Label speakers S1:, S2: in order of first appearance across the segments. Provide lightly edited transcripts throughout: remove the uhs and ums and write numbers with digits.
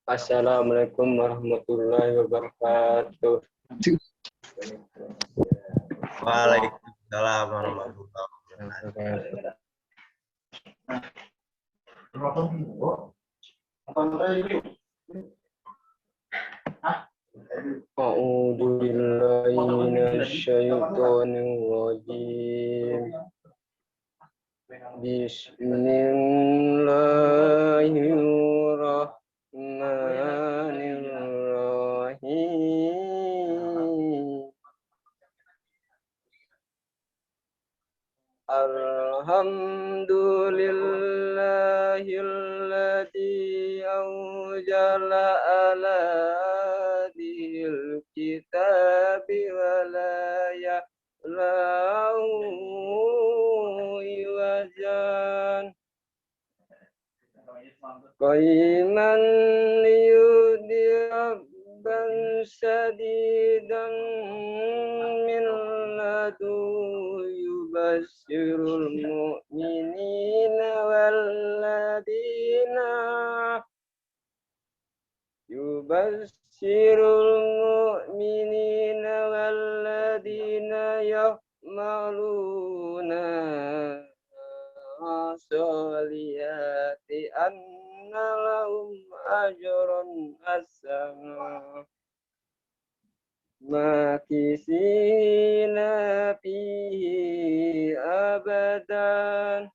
S1: Assalamualaikum warahmatullahi wabarakatuh.
S2: Waalaikumsalam warahmatullahi wabarakatuh.
S1: A'udzu billahi minasyaitonir rajim. Bismillahirrahmanirrahim. Alhamdulillahilladzi anzala ala dil kitabi wa la ya'lamu iwajan qaiman liyudhibban sadidan min ladu yubashirul mu'minina walladina ya'maluna as-solihati anna lahum ajran hasana makisina fihi abadan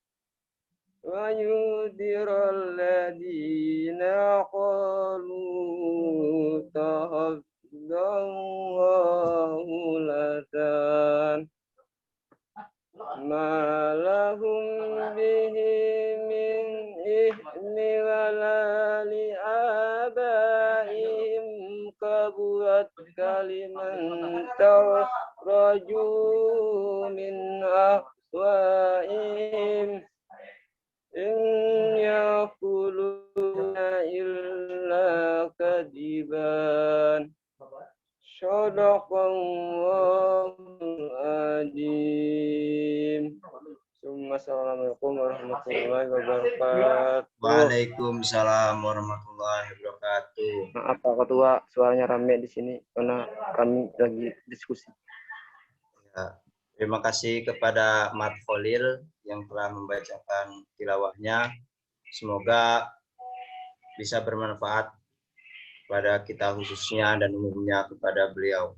S1: wa yudiral ladina qalu tahaddallahu ladan ma lahum bihi min ihni wala li abaihim kaburat kaliman taraju min afwaihim in yaquluna illa kadiban Shadaqallahul azim. Assalamualaikum warahmatullahi wabarakatuh.
S2: Waalaikumsalam warahmatullahi wabarakatuh.
S1: Maaf Pak Ketua, suaranya rame di sini karena kami lagi diskusi.
S2: Ya, terima kasih kepada Mat Khalil yang telah membacakan tilawahnya. Semoga bisa bermanfaat pada kita khususnya dan umumnya kepada beliau.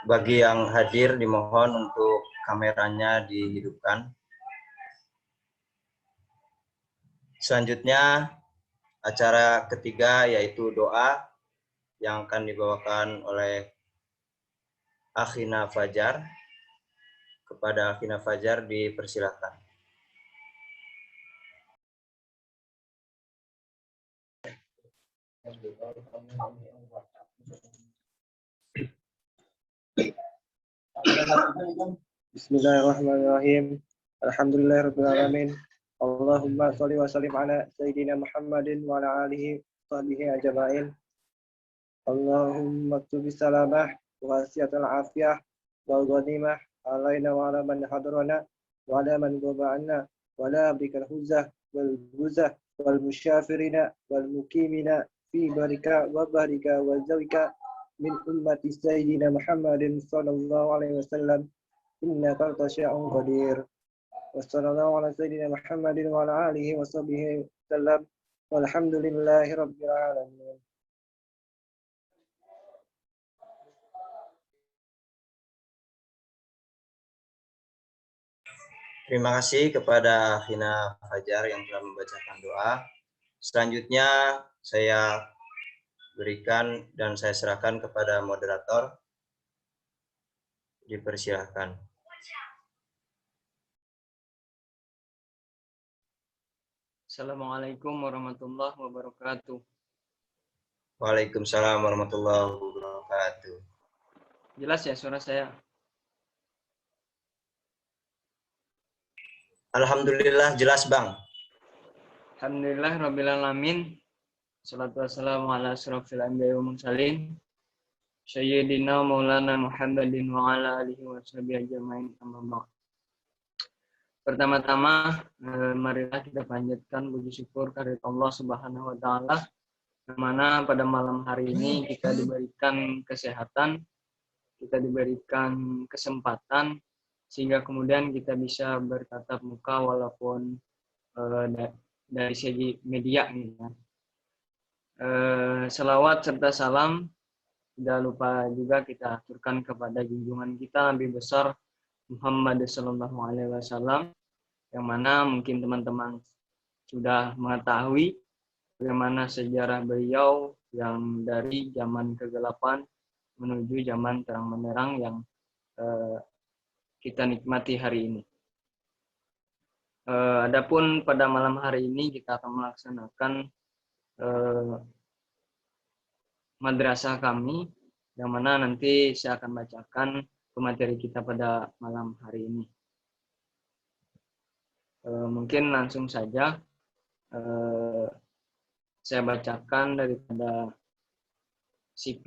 S2: Bagi yang hadir dimohon untuk kameranya dihidupkan. Selanjutnya acara ketiga yaitu doa yang akan dibawakan oleh Akhina Fajar. Kepada Akhina Fajar dipersilakan.
S3: Bismillahirrahmanirrahim. Alhamdulillahirabbil alamin. Allahumma shalli wa sallim ala sayyidina Muhammadin wa ala alihi wa sahbihi ajma'in. Allahumma tubis salamah wa wasiatul afiyah wal ghanimah alaina wa ala man hadarana wa ala man ghabana wa la bikal huzah wal buzah wal musyafirina wal mukimina fi barika wa barika wa zawika min ummati sayyidina Muhammadin sallallahu alaihi wasallam innaka tasyaa'un qadir. Wassallallahu ala sayyidina Muhammadin wa ala alihi wa sahbihi wasallam walhamdulillahi rabbil alamin.
S2: Terima kasih kepada Akhina Fajar yang telah membacakan doa. Selanjutnya saya berikan dan saya serahkan kepada moderator. Dipersilahkan.
S1: Assalamualaikum warahmatullahi wabarakatuh.
S2: Waalaikumsalam warahmatullahi wabarakatuh.
S1: Jelas ya suara saya?
S2: Alhamdulillah jelas Bang.
S1: Alhamdulillah rabbil alamin. Shalatu wassalamu ala asyrofil anbiya'i wal mursalin. Sayyidina Maulana Muhammadin wa ala alihi wa sahbihi ajma'in amma ba'd. Pertama-tama, marilah kita panjatkan puji syukur kehadirat Allah Subhanahu wa taala, yang mana pada malam hari ini kita diberikan kesehatan, kita diberikan kesempatan sehingga kemudian kita bisa bertatap muka walaupun dari segi media gitu ya. Selawat serta salam tidak lupa juga kita aturkan kepada junjungan kita Nabi besar Muhammad Sallallahu Alaihi Wasallam, yang mana mungkin teman-teman sudah mengetahui bagaimana sejarah beliau yang dari zaman kegelapan menuju zaman terang benderang yang kita nikmati hari ini. Adapun pada malam hari ini kita akan melaksanakan madrasah kami, yang mana nanti saya akan bacakan materi kita pada malam hari ini. Mungkin langsung saja saya bacakan daripada CV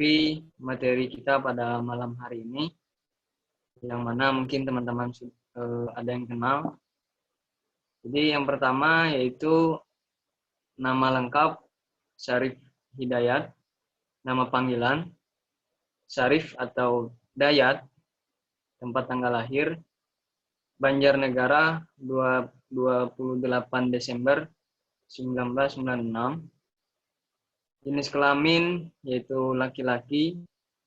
S1: materi kita pada malam hari ini, yang mana mungkin teman-teman ada yang kenal. Jadi yang pertama yaitu nama lengkap Syarif Hidayat, nama panggilan Syarif atau Dayat, tempat tanggal lahir Banjarnegara 28 Desember 1996. Jenis kelamin yaitu laki-laki,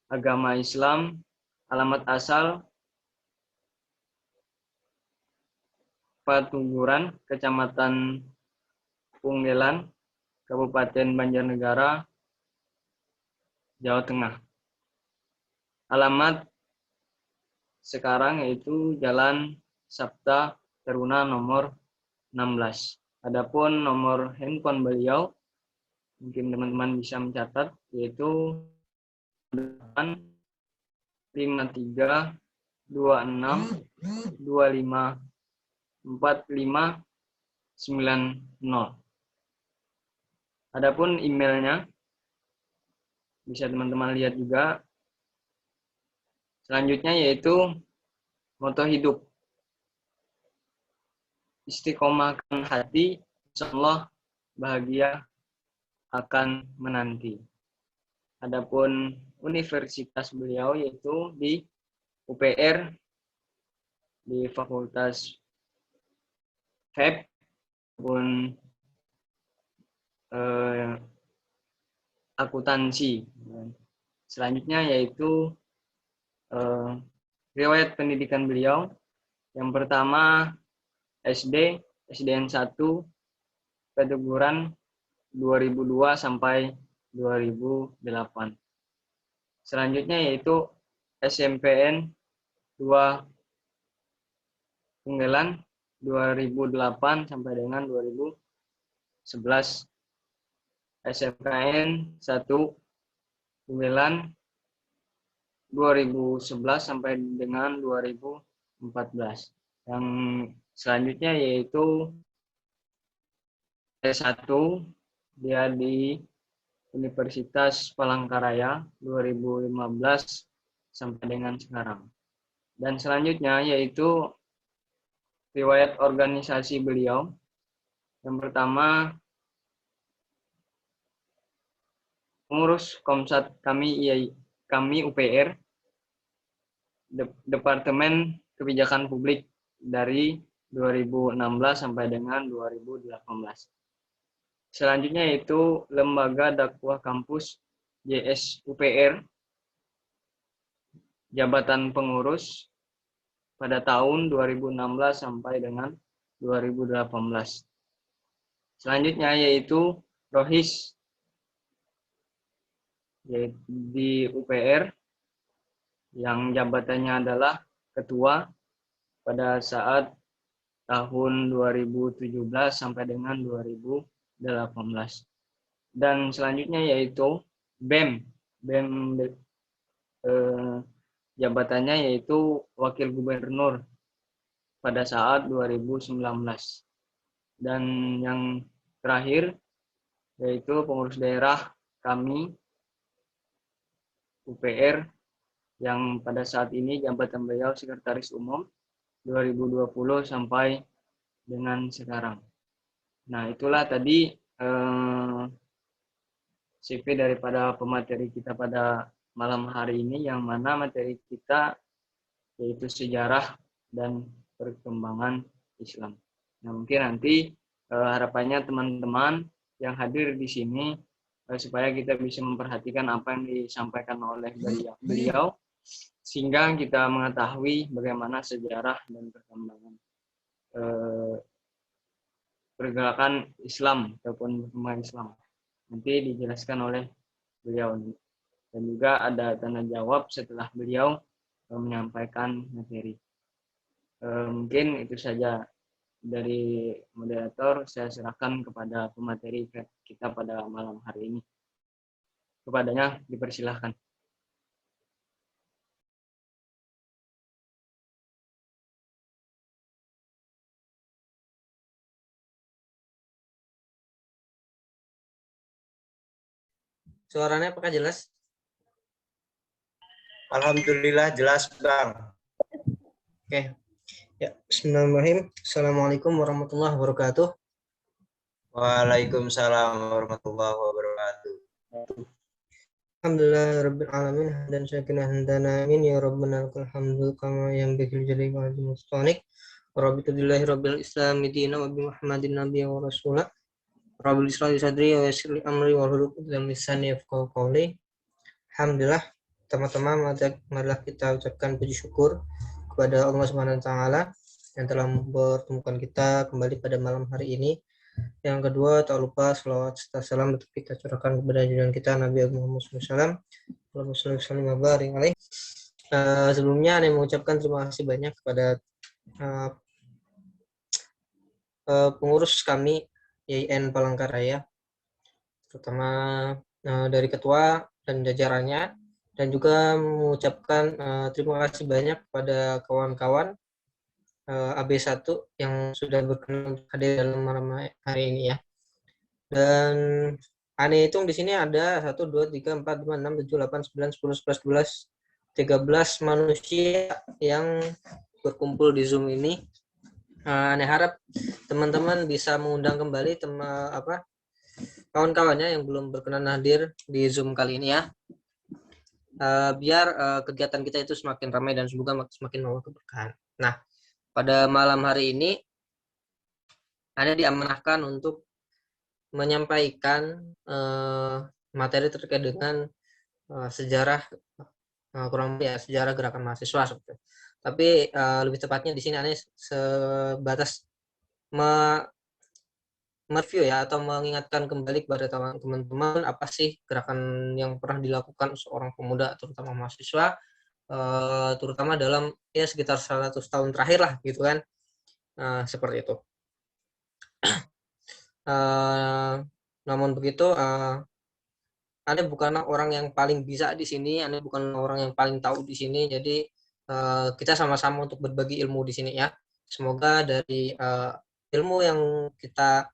S1: agama Islam, alamat asal Patuguran, Kecamatan Punggelan, Kabupaten Banjarnegara, Jawa Tengah. Alamat sekarang yaitu Jalan Sabta Teruna nomor 16. Adapun nomor handphone beliau, mungkin teman-teman bisa mencatat, yaitu 853 26 25 45 90. Adapun emailnya bisa teman-teman lihat juga. Selanjutnya yaitu moto hidup. Istiqomahkan hati, insyaallah bahagia akan menanti. Adapun universitas beliau yaitu di UPR, di Fakultas FEB, pun akuntansi. Selanjutnya yaitu riwayat pendidikan beliau. Yang pertama SD, SDN 1, Patuguran 2002 sampai 2008. Selanjutnya yaitu SMPN 2 Punggelan 2008 sampai dengan 2011. SMPN 1 Punggelan 2011 sampai dengan 2014. Yang selanjutnya yaitu S1, dia di Universitas Palangkaraya 2015 sampai dengan sekarang. Dan selanjutnya yaitu riwayat organisasi beliau. Yang pertama, pengurus Komsat kami UPR, Departemen Kebijakan Publik dari 2016 sampai dengan 2018. Selanjutnya yaitu Lembaga Dakwah Kampus JS UPR, jabatan pengurus pada tahun 2016 sampai dengan 2018. Selanjutnya yaitu Rohis di UPR, yang jabatannya adalah ketua pada saat tahun 2017 sampai dengan 2018. Dan selanjutnya yaitu BEM jabatannya yaitu Wakil Gubernur pada saat 2019. Dan yang terakhir yaitu pengurus daerah kami UPR, yang pada saat ini jabatan beliau Sekretaris Umum 2020 sampai dengan sekarang. Nah, itulah tadi CV daripada pemateri kita pada malam hari ini, yang mana materi kita yaitu sejarah dan perkembangan Islam. Nah, mungkin nanti harapannya teman-teman yang hadir di sini supaya kita bisa memperhatikan apa yang disampaikan oleh beliau sehingga kita mengetahui bagaimana sejarah dan perkembangan pergerakan Islam ataupun perkembangan Islam. Nanti dijelaskan oleh beliau. Dan juga ada tanya jawab setelah beliau menyampaikan materi. Mungkin itu saja dari moderator. Saya serahkan kepada pemateri kita pada malam hari ini. Kepadanya dipersilahkan.
S4: Suaranya apakah jelas?
S2: Alhamdulillah jelas, Bang.
S4: Oke. Ya, bismillahirrahmanirrahim. Assalamualaikum warahmatullahi wabarakatuh.
S2: Waalaikumsalam warahmatullahi wabarakatuh.
S4: Alhamdulillah rabbil alamin dan syakina handana amin ya rabbana lakal hamdu kama yang bihil jadi wa mustanik wa rabbillahi rabbil islami dina wa bi muhammadin nabiyya wa rasulah rabbil isra'i sadri wa yassir li amri wa hlul 'uqdatam min lisani yafqahu qawli. Alhamdulillah, teman-teman, marilah kita ucapkan puji syukur kepada Allah Subhanahu wa taala yang telah mempertemukan kita kembali pada malam hari ini. Yang kedua, tak lupa selawat serta salam untuk kita curahkan kepada junjungan kita Nabi Muhammad SAW. Sebelumnya, saya mengucapkan terima kasih banyak kepada pengurus kami YIN Palangkaraya, terutama dari ketua dan jajarannya, dan juga mengucapkan terima kasih banyak kepada kawan-kawan AB1 yang sudah berkenan hadir dalam malam hari ini ya. Dan Ane hitung di sini ada 1, 2, 3, 4, 5, 6, 7, 8, 9, 10, 11, 12, 13 manusia yang berkumpul di Zoom ini. Ane harap teman-teman bisa mengundang kembali kawan-kawannya yang belum berkenan hadir di Zoom kali ini ya. Biar kegiatan kita itu semakin ramai dan semoga semakin membawa keberkahan. Nah, pada malam hari ini Anda diamanahkan untuk menyampaikan materi terkait dengan sejarah kurang lebih ya, sejarah gerakan mahasiswa seperti. Tapi lebih tepatnya di sini Anda sebatas mereview ya atau mengingatkan kembali kepada teman-teman apa sih gerakan yang pernah dilakukan seorang pemuda terutama mahasiswa terutama dalam ya sekitar 100 tahun terakhir lah gitu kan, seperti itu. Namun begitu, Anda bukanlah orang yang paling bisa di sini, Anda bukan orang yang paling tahu di sini, jadi kita sama-sama untuk berbagi ilmu di sini ya. Semoga dari ilmu yang kita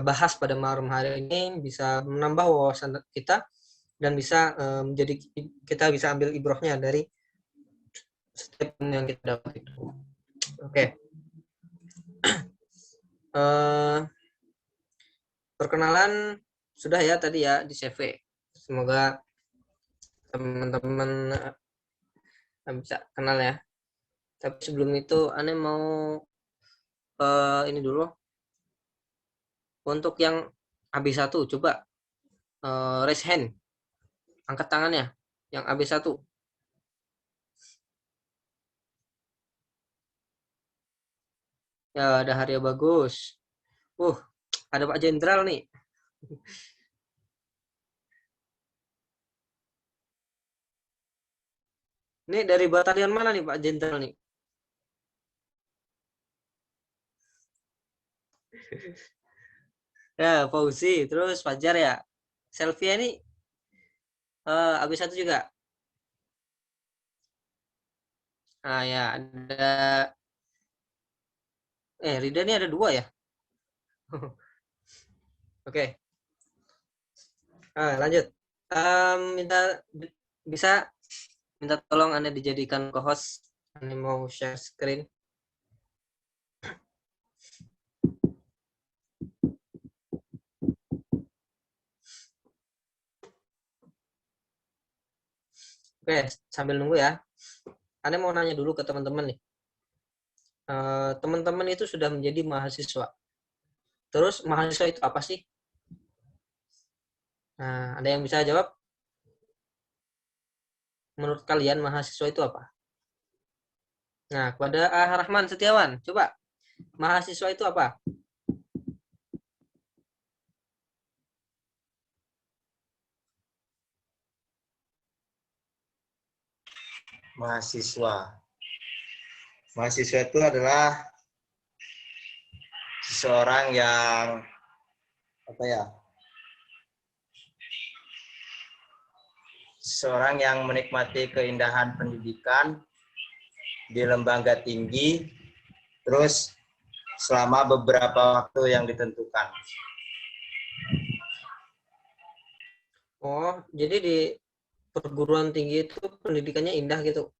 S4: bahas pada malam hari ini bisa menambah wawasan kita dan bisa menjadi kita bisa ambil ibrohnya dari setiap ilmu yang kita dapat itu. Oke. Perkenalan sudah ya tadi ya di CV. Semoga teman-teman bisa kenal ya. Tapi sebelum itu Ane mau ini dulu. Untuk yang AB1 coba raise hand. Angkat tangannya yang AB1. Ya, ada Harya Bagus. Ada Pak Jenderal nih. Ini dari batalion mana nih Pak Jenderal nih? Ya, Fauzi, terus Fajar ya. Selvia ini AB1 juga. Nah ya, ada Rida ini ada 2 ya. Oke. Lanjut. Bisa minta tolong Anda dijadikan co-host. Anda mau share screen. Oke, sambil nunggu ya. Anda mau nanya dulu ke teman-teman nih. Teman-teman itu sudah menjadi mahasiswa. Terus mahasiswa itu apa sih? Nah, ada yang bisa jawab? Menurut kalian mahasiswa itu apa? Nah, kepada Rahman Setiawan, coba. Mahasiswa itu apa?
S2: Mahasiswa. Mahasiswa itu adalah seseorang yang apa ya? Seseorang yang menikmati keindahan pendidikan di lembaga tinggi, terus selama beberapa waktu yang ditentukan.
S4: Oh, jadi di perguruan tinggi itu pendidikannya indah gitu.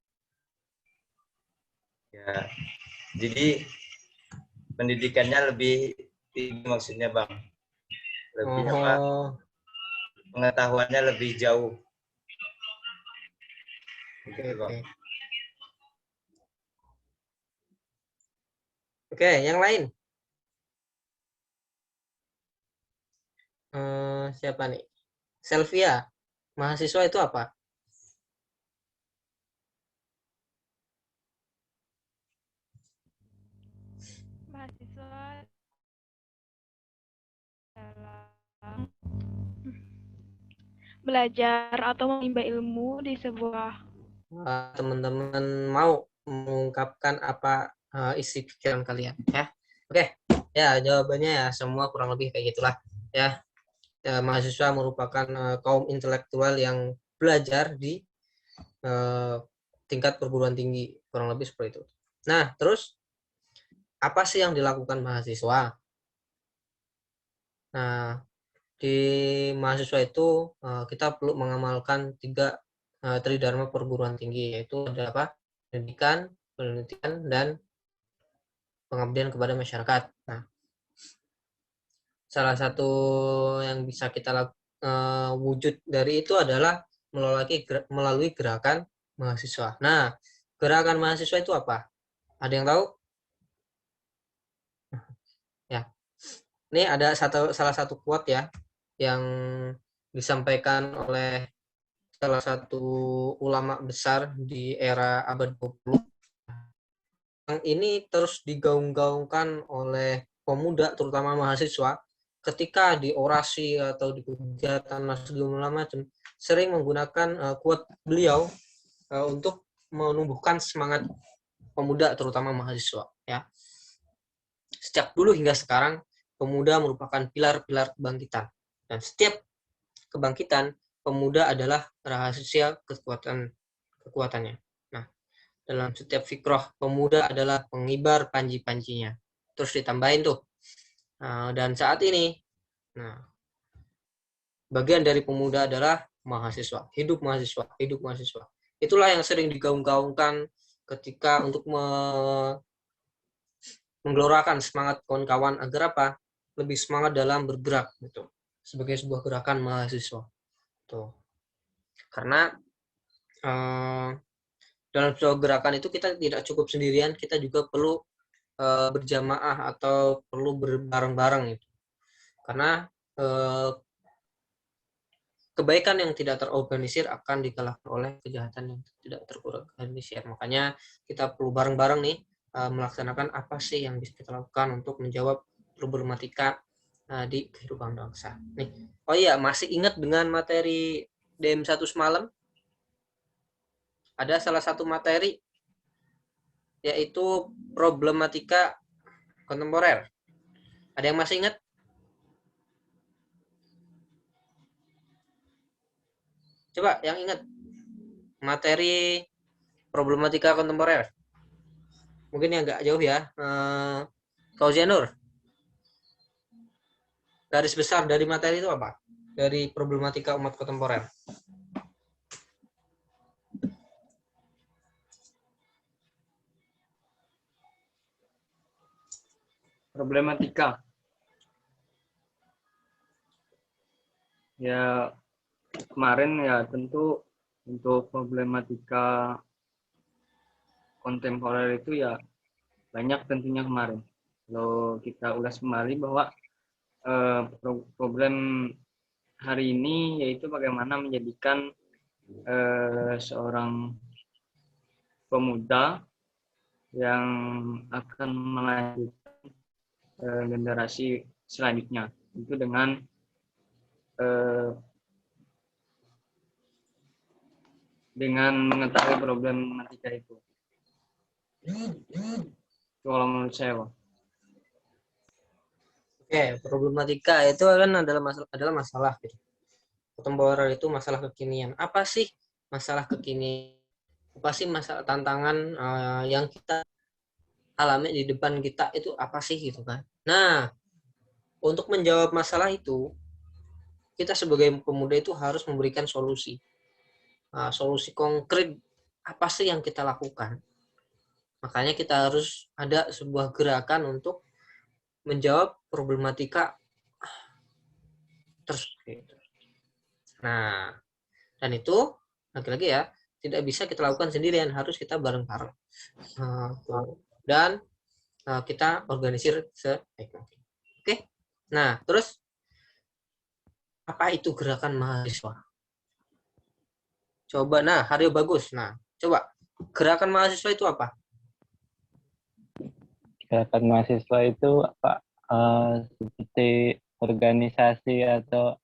S2: Ya, jadi pendidikannya lebih tinggi maksudnya Bang. Lebih apa? Pengetahuannya lebih jauh. Gitu, Bang.
S4: Oke, yang lain. Siapa nih? Selvia, mahasiswa itu apa?
S5: Mahasiswa adalah belajar atau menimba ilmu di sebuah
S4: Teman-teman mau mengungkapkan apa isi pikiran kalian ya? Oke, ya jawabannya ya semua kurang lebih kayak gitulah ya. Mahasiswa merupakan kaum intelektual yang belajar di tingkat perguruan tinggi, kurang lebih seperti itu. Nah, terus apa sih yang dilakukan mahasiswa? Nah, di mahasiswa itu kita perlu mengamalkan 3 tridharma perguruan tinggi, yaitu ada apa? Pendidikan, penelitian, dan pengabdian kepada masyarakat. Nah, salah satu yang bisa kita wujud dari itu adalah melalui gerakan mahasiswa. Nah, gerakan mahasiswa itu apa? Ada yang tahu? Ya, ini ada salah satu quote ya yang disampaikan oleh salah satu ulama besar di era abad 20. Yang ini terus digaung-gaungkan oleh pemuda, terutama mahasiswa, ketika di orasi atau di kegiatan segala macam, sering menggunakan quote beliau untuk menumbuhkan semangat pemuda, terutama mahasiswa. Ya, sejak dulu hingga sekarang, pemuda merupakan pilar-pilar kebangkitan, dan setiap kebangkitan pemuda adalah rahasia kekuatannya. Nah, dalam setiap fikroh, pemuda adalah pengibar panji-panjinya. Terus ditambahin tuh. Dan saat ini, nah, bagian dari pemuda adalah mahasiswa. Hidup mahasiswa, hidup mahasiswa. Itulah yang sering digaung-gaungkan ketika untuk menggelorakan semangat kawan-kawan agar apa? Lebih semangat dalam bergerak gitu. Sebagai sebuah gerakan mahasiswa. Tuh. Karena dalam sebuah gerakan itu kita tidak cukup sendirian, kita juga perlu berjamaah atau perlu berbareng-bareng gitu. Karena kebaikan yang tidak terorganisir akan dikalahkan oleh kejahatan yang tidak terorganisir. Makanya kita perlu bareng-bareng nih melaksanakan apa sih yang bisa kita lakukan untuk menjawab problematika di kehidupan bangsa. Nih, oh iya, masih ingat dengan materi DM1 semalam? Ada salah satu materi yaitu problematika kontemporer. Ada yang masih ingat? Coba yang ingat materi problematika kontemporer. Mungkin yang agak jauh ya. Kauzianur. Garis besar dari materi itu apa? Dari problematika umat kontemporer.
S1: Problematika. Ya, kemarin ya tentu Untuk problematika kontemporer itu ya banyak tentunya kemarin. Kalau kita ulas kembali bahwa problem hari ini yaitu bagaimana menjadikan seorang pemuda yang akan melanjutkan generasi selanjutnya itu dengan mengetahui problematika itu. Itu kalau menurut saya, Bang.
S4: Oke, problematika itu kan adalah masalah gitu. Kontemporer itu masalah kekinian. Apa sih masalah kekinian? Apa sih masalah tantangan yang kita alami di depan kita itu apa sih gitu kan? Nah, untuk menjawab masalah itu, kita sebagai pemuda itu harus memberikan solusi. Solusi konkret apa sih yang kita lakukan? Makanya kita harus ada sebuah gerakan untuk menjawab problematika tersebut. Nah, dan itu lagi-lagi ya tidak bisa kita lakukan sendirian, harus kita bareng-bareng. Dan kita organisir sebaik mungkin. Oke. Nah, terus apa itu gerakan mahasiswa? Coba, nah, Haryo bagus. Nah, coba gerakan mahasiswa itu apa?
S6: Gerakan mahasiswa itu apa? Seperti organisasi atau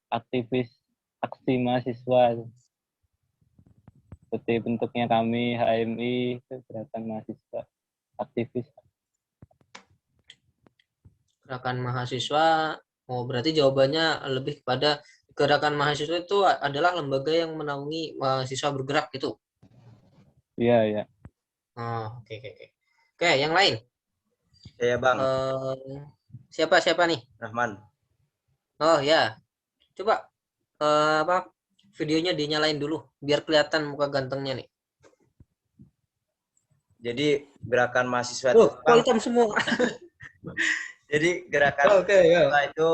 S6: aktivis aksi mahasiswa. Seperti bentuknya kami HMI itu gerakan mahasiswa aktivis.
S4: Gerakan mahasiswa, berarti jawabannya lebih kepada gerakan mahasiswa itu adalah lembaga yang menaungi mahasiswa bergerak gitu.
S6: Iya, ya.
S4: Oke. Oke, yang lain.
S2: Saya Bang.
S4: Siapa nih?
S2: Rahman.
S4: Oh ya, coba videonya dinyalain dulu biar kelihatan muka gantengnya nih.
S2: Jadi gerakan mahasiswa itu
S4: hitam semua.
S2: Jadi gerakan mahasiswa itu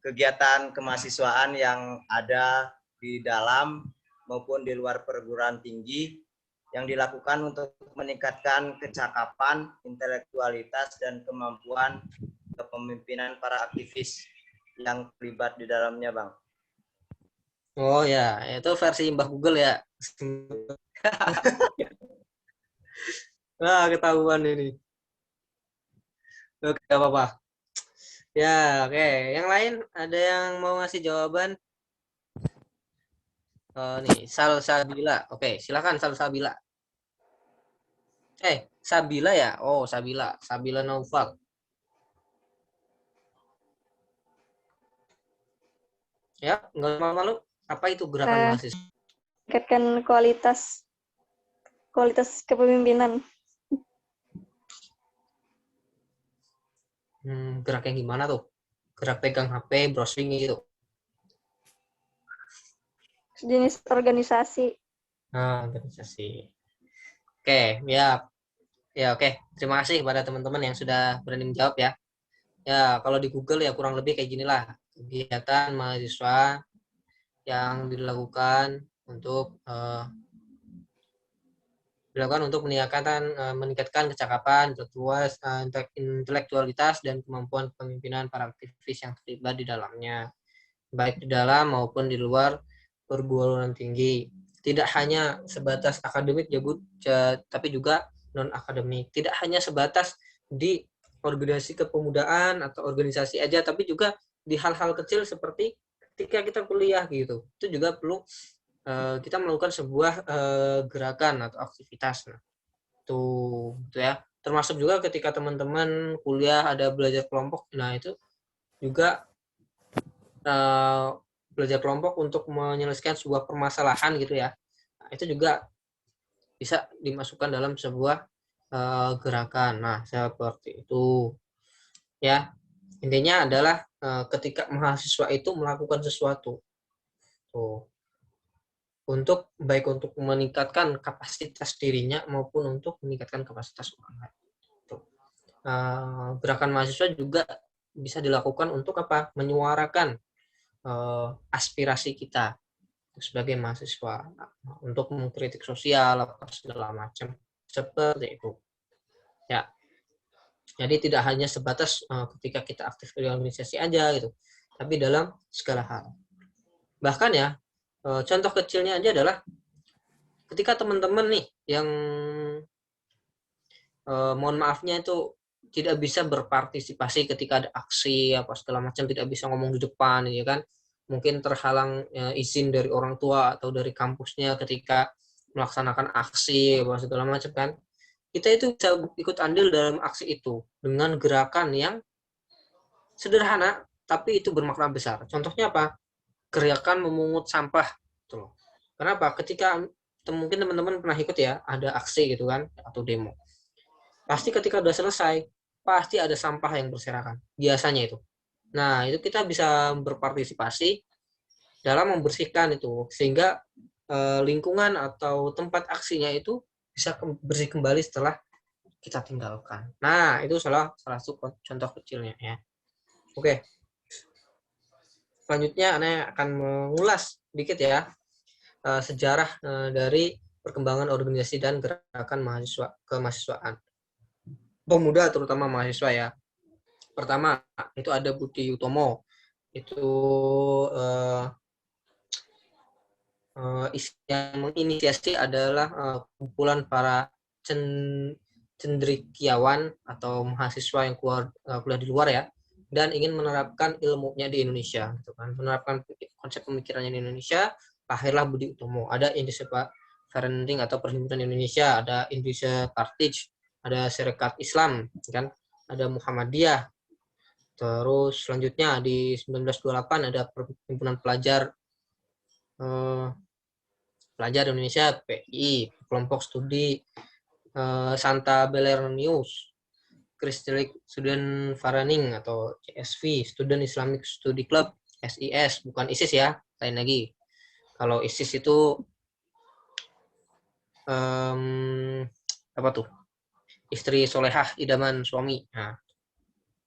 S2: kegiatan kemahasiswaan yang ada di dalam maupun di luar perguruan tinggi yang dilakukan untuk meningkatkan kecakapan, intelektualitas, dan kemampuan kepemimpinan para aktivis yang terlibat di dalamnya, Bang.
S4: Oh ya, itu versi Mbah Google ya. Ketahuan ini. Oke, apa-apa. Ya, oke. Yang lain ada yang mau ngasih jawaban? Nih, Salsabila. Oke, silakan Salsabila. Sabila ya? Oh, Sabila. Sabila Naufal. Ya, nggak malu-malu. Apa itu gerakan mahasiswa?
S7: Meningkatkan kualitas kepemimpinan.
S4: Gerak yang gimana tuh? Gerak pegang HP, browsing gitu.
S7: Jenis organisasi.
S4: Organisasi. Oke, ya. Ya, oke. Terima kasih kepada teman-teman yang sudah berani menjawab ya. Ya, kalau di Google ya kurang lebih kayak ginilah. Kegiatan mahasiswa yang dilakukan untuk meningkatkan kecakapan, intelektualitas, dan kemampuan kepemimpinan para aktivis yang terlibat di dalamnya, baik di dalam maupun di luar perguruan tinggi. Tidak hanya sebatas akademik, tapi juga non-akademik. Tidak hanya sebatas di organisasi kepemudaan atau organisasi aja, tapi juga di hal-hal kecil seperti ketika kita kuliah gitu. Itu juga perlu kita melakukan sebuah gerakan atau aktivitas. Nah, tuh ya. Termasuk juga ketika teman-teman kuliah ada belajar kelompok. Nah, itu juga belajar kelompok untuk menyelesaikan sebuah permasalahan gitu ya. Nah, itu juga bisa dimasukkan dalam sebuah gerakan. Nah, seperti itu. Ya. Intinya adalah ketika mahasiswa itu melakukan sesuatu. Tuh. Untuk meningkatkan kapasitas dirinya maupun untuk meningkatkan kapasitas orang lain. Gerakan mahasiswa juga bisa dilakukan untuk apa? Menyuarakan aspirasi kita. sebagai mahasiswa untuk mengkritik sosial apa segala macam seperti itu. Ya. Jadi tidak hanya sebatas ketika kita aktif di organisasi aja gitu, tapi dalam segala hal. Bahkan ya, contoh kecilnya aja adalah ketika teman-teman nih yang mohon maafnya itu tidak bisa berpartisipasi ketika ada aksi apa segala macam, tidak bisa ngomong di depan, ya kan? Mungkin terhalang izin dari orang tua atau dari kampusnya ketika melaksanakan aksi apa segala macam kan. Kita itu bisa ikut andil dalam aksi itu dengan gerakan yang sederhana tapi itu bermakna besar. Contohnya apa? Gerakan memungut sampah. Tuh. Kenapa? Ketika mungkin teman-teman pernah ikut ya, ada aksi gitu kan atau demo. Pasti ketika udah selesai, pasti ada sampah yang berserakan. Biasanya itu. Nah, itu kita bisa berpartisipasi dalam membersihkan itu. Sehingga lingkungan atau tempat aksinya itu bisa bersih kembali setelah kita tinggalkan. Nah, itu salah satu contoh kecilnya ya. Oke. Selanjutnya, Anda akan mengulas sedikit ya sejarah dari perkembangan organisasi dan gerakan mahasiswa kemahasiswaan. Pemuda terutama mahasiswa ya. Pertama itu ada Budi Utomo, itu yang menginisiasi adalah kumpulan para cendekiawan atau mahasiswa yang kuliah di luar ya, dan ingin menerapkan ilmunya di Indonesia, gitu kan. Menerapkan konsep pemikirannya di Indonesia, lahirlah Budi Utomo. Ada Indonesia Parenting atau Perhimpunan Indonesia, ada Indonesia Carthage, ada Serikat Islam, kan? Ada Muhammadiyah. Terus selanjutnya di 1928 ada Perhimpunan Pelajar Indonesia PI, kelompok studi Santa Belernius, Christian Student Faraning atau CSV, Student Islamic Study Club, SIS, bukan ISIS ya, lain lagi. Kalau ISIS itu apa tuh? Istri solehah idaman suami. Nah,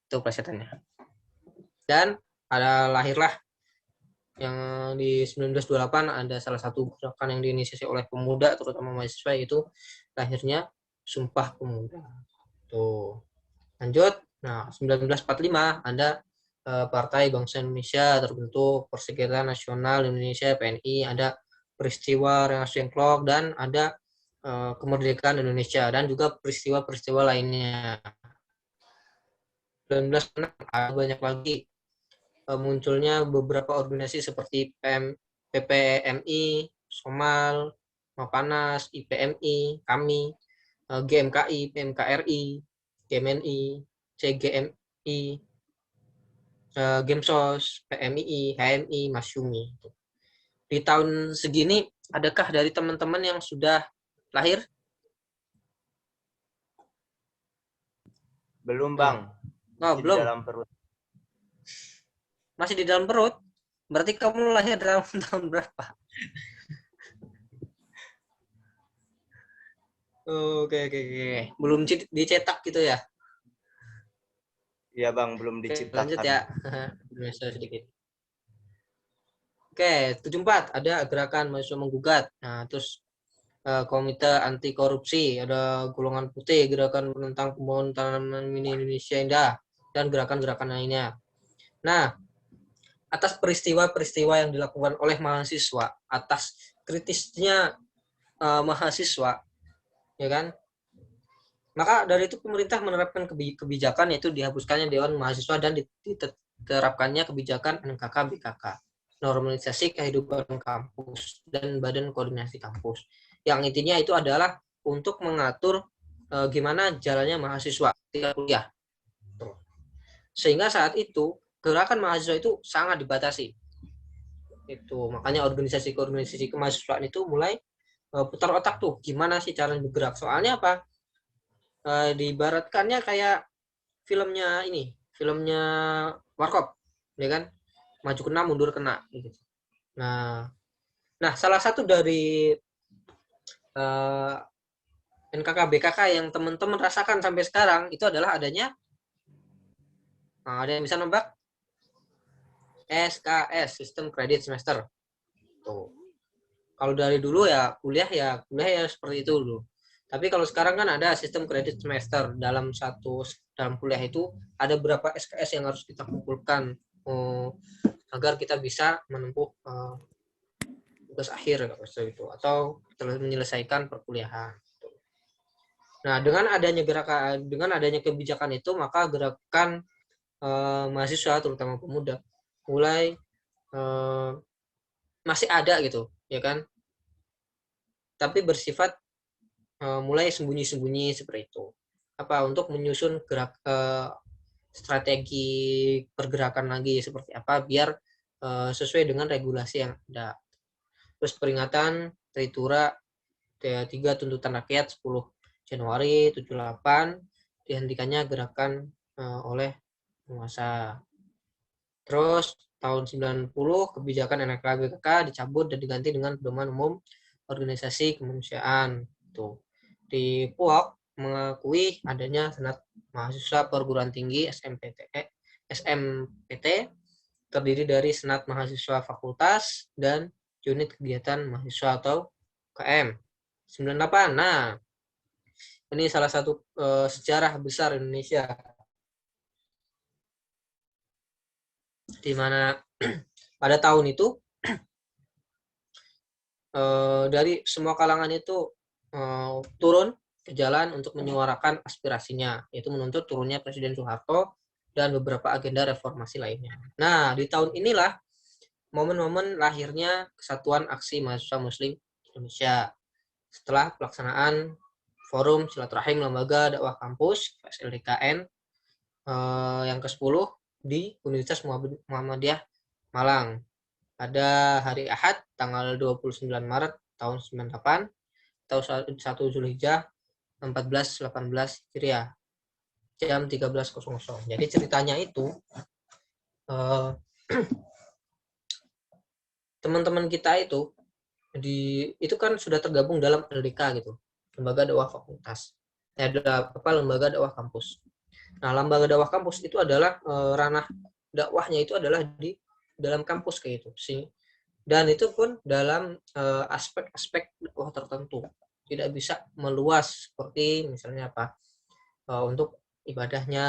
S4: itu plesetannya. Dan lahirlah yang di 1928 ada salah satu gerakan yang diinisiasi oleh pemuda terutama mahasiswa, yaitu lahirnya Sumpah Pemuda. Tuh. Lanjut. Nah, 1945 ada Partai Bangsa Indonesia terbentuk, Perserikatan Nasional Indonesia PNI, ada peristiwa Rengas Dengklok, dan ada kemerdekaan Indonesia, dan juga peristiwa-peristiwa lainnya. 1996 ada banyak lagi munculnya beberapa organisasi seperti PPMI, Somal, Mapanas, IPMI, kami, GMKI, PMKRI, GMNI, CGMI, Gemsos, PMII, HMI, Masyumi. Di tahun segini, adakah dari teman-teman yang sudah lahir?
S2: Belum, Bang.
S4: Oh, belum.
S2: Di dalam perut.
S4: Masih di dalam perut? Berarti kamu lahir dalam tahun berapa? Oke. Belum dicetak gitu ya?
S2: Iya, Bang, belum diciptakan.
S4: Lanjut ya. Sedikit. Oke, 74 ada gerakan mahasiswa menggugat. Nah, terus Komite Anti Korupsi, ada Golongan Putih, gerakan tentang pembangunan tanaman mini Indonesia Indah, dan gerakan-gerakan lainnya. Nah, atas peristiwa-peristiwa yang dilakukan oleh mahasiswa, atas kritisnya mahasiswa, ya kan? Maka dari itu pemerintah menerapkan kebijakan, yaitu dihapuskannya Dewan Mahasiswa dan diterapkannya kebijakan NKK BKK, normalisasi kehidupan kampus dan Badan Koordinasi Kampus. Yang intinya itu adalah untuk mengatur gimana jalannya mahasiswa ketika kuliah. Sehingga saat itu gerakan mahasiswa itu sangat dibatasi. Itu makanya organisasi kemahasiswaan itu mulai putar otak tuh, gimana sih cara bergerak. Soalnya apa? Diibaratkannya kayak filmnya Warkop, ya kan? Maju kena, mundur kena gitu. Nah, salah satu dari NKK BKK yang teman-teman rasakan sampai sekarang itu adalah adanya ada yang bisa nebak? SKS, Sistem Kredit Semester. Tuh. Kalau dari dulu ya kuliah ya seperti itu dulu. Tapi kalau sekarang kan ada sistem kredit semester. Dalam kuliah itu ada berapa SKS yang harus kita kumpulkan agar kita bisa menempuh tugas akhir itu atau menyelesaikan perkuliahan. Nah, dengan adanya kebijakan itu, maka gerakan mahasiswa terutama pemuda mulai masih ada gitu, ya kan? Tapi bersifat mulai sembunyi-sembunyi seperti itu. Untuk menyusun strategi pergerakan lagi seperti apa biar sesuai dengan regulasi yang ada. Terus peringatan Tritura 3 tuntutan rakyat 10 Januari 78 dihentikannya gerakan oleh penguasa. Terus tahun 90 kebijakan NKBK dicabut dan diganti dengan Pedoman Umum Organisasi Kemanusiaan. Tuh. Di PUAK mengakui adanya Senat Mahasiswa Perguruan Tinggi SMPT terdiri dari Senat Mahasiswa Fakultas dan Unit Kegiatan Mahasiswa atau KM. 98. Nah, ini salah satu sejarah besar Indonesia di mana pada tahun itu dari semua kalangan itu turun ke jalan untuk menyuarakan aspirasinya, yaitu menuntut turunnya Presiden Soeharto dan beberapa agenda reformasi lainnya. Nah, di tahun inilah momen-momen lahirnya Kesatuan Aksi Mahasiswa Muslim Indonesia setelah pelaksanaan Forum Silaturahim Lembaga Dakwah Kampus (SLDKN) yang ke-10 di Universitas Muhammadiyah Malang pada hari Ahad tanggal 29 Maret tahun 98 atau 1 Zulhijjah 1418 Hijriah jam 13.00. Jadi ceritanya itu teman-teman kita itu kan sudah tergabung dalam LDK gitu, Lembaga Dakwah Fakultas. Lembaga Dakwah Kampus. Nah, Lembaga Dakwah Kampus itu adalah ranah dakwahnya itu adalah di dalam kampus kayak itu sih. Dan itu pun dalam aspek-aspek dakwah tertentu. Tidak bisa meluas seperti misalnya untuk ibadahnya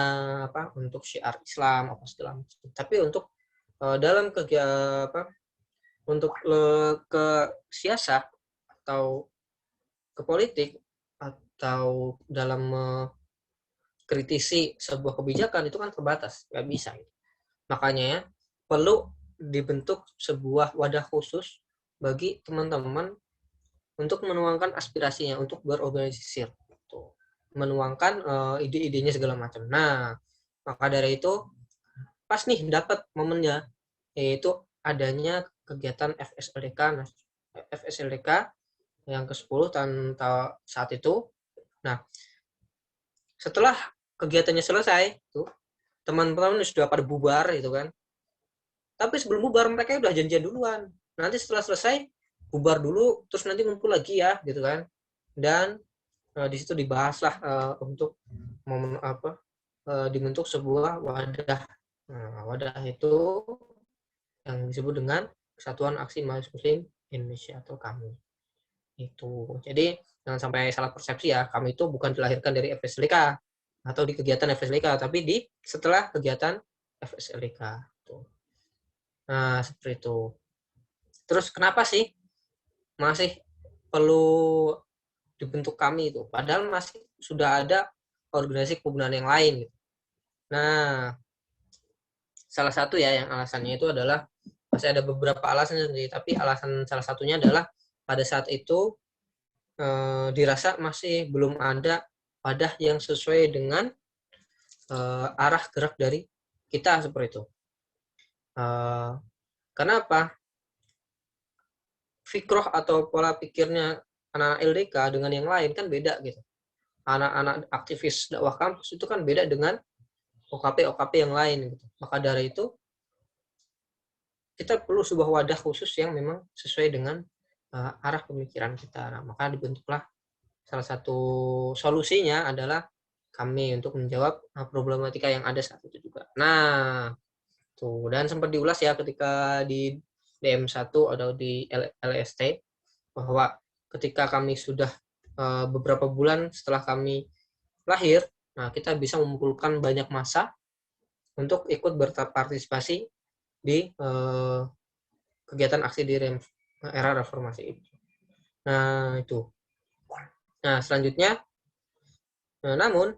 S4: untuk syiar Islam segala macam. Tapi untuk dalam kegiatan untuk ke siasat atau ke politik atau dalam kritisi sebuah kebijakan itu kan terbatas, nggak bisa. Makanya perlu dibentuk sebuah wadah khusus bagi teman-teman untuk menuangkan aspirasinya, untuk berorganisasi, menuangkan ide-idenya segala macam. Nah, maka dari itu pas nih dapat momennya, yaitu adanya kegiatan FSLDK yang ke-10 tahun saat itu. Nah, setelah kegiatannya selesai, teman-teman sudah pada bubar gitu kan. Tapi sebelum bubar mereka udah janjian duluan. Nanti setelah selesai bubar dulu, terus nanti ngumpul lagi ya gitu kan. Dan di situ dibahaslah untuk dibentuk sebuah wadah. Nah, wadah itu yang disebut dengan Kesatuan Aksi Mahasiswa Muslim Indonesia atau KAMI. Itu. Jadi jangan sampai salah persepsi ya, KAMI itu bukan dilahirkan dari FSLDK atau di kegiatan FSLDK, tapi setelah kegiatan FSLDK. Nah, seperti itu. Terus kenapa sih masih perlu dibentuk KAMI itu? Padahal masih sudah ada organisasi kepemudahan yang lain. Gitu. Nah, salah satu ya yang alasannya itu adalah masih ada beberapa alasan sendiri, tapi alasan salah satunya adalah pada saat itu dirasa masih belum ada wadah yang sesuai dengan arah gerak dari kita seperti itu. Kenapa? Fikroh atau pola pikirnya anak-anak LDK dengan yang lain kan beda gitu. Anak-anak aktivis dakwah kampus itu kan beda dengan OKP yang lain gitu. Maka dari itu kita perlu sebuah wadah khusus yang memang sesuai dengan arah pemikiran kita. Nah, maka dibentuklah salah satu solusinya adalah kami untuk menjawab problematika yang ada saat itu juga. Nah, tuh dan sempat diulas ya ketika di DM1 atau di LST bahwa ketika kami sudah beberapa bulan setelah kami lahir, nah kita bisa mengumpulkan banyak massa untuk ikut berpartisipasi di kegiatan aksi di era reformasi itu. Nah, itu. Nah, selanjutnya, namun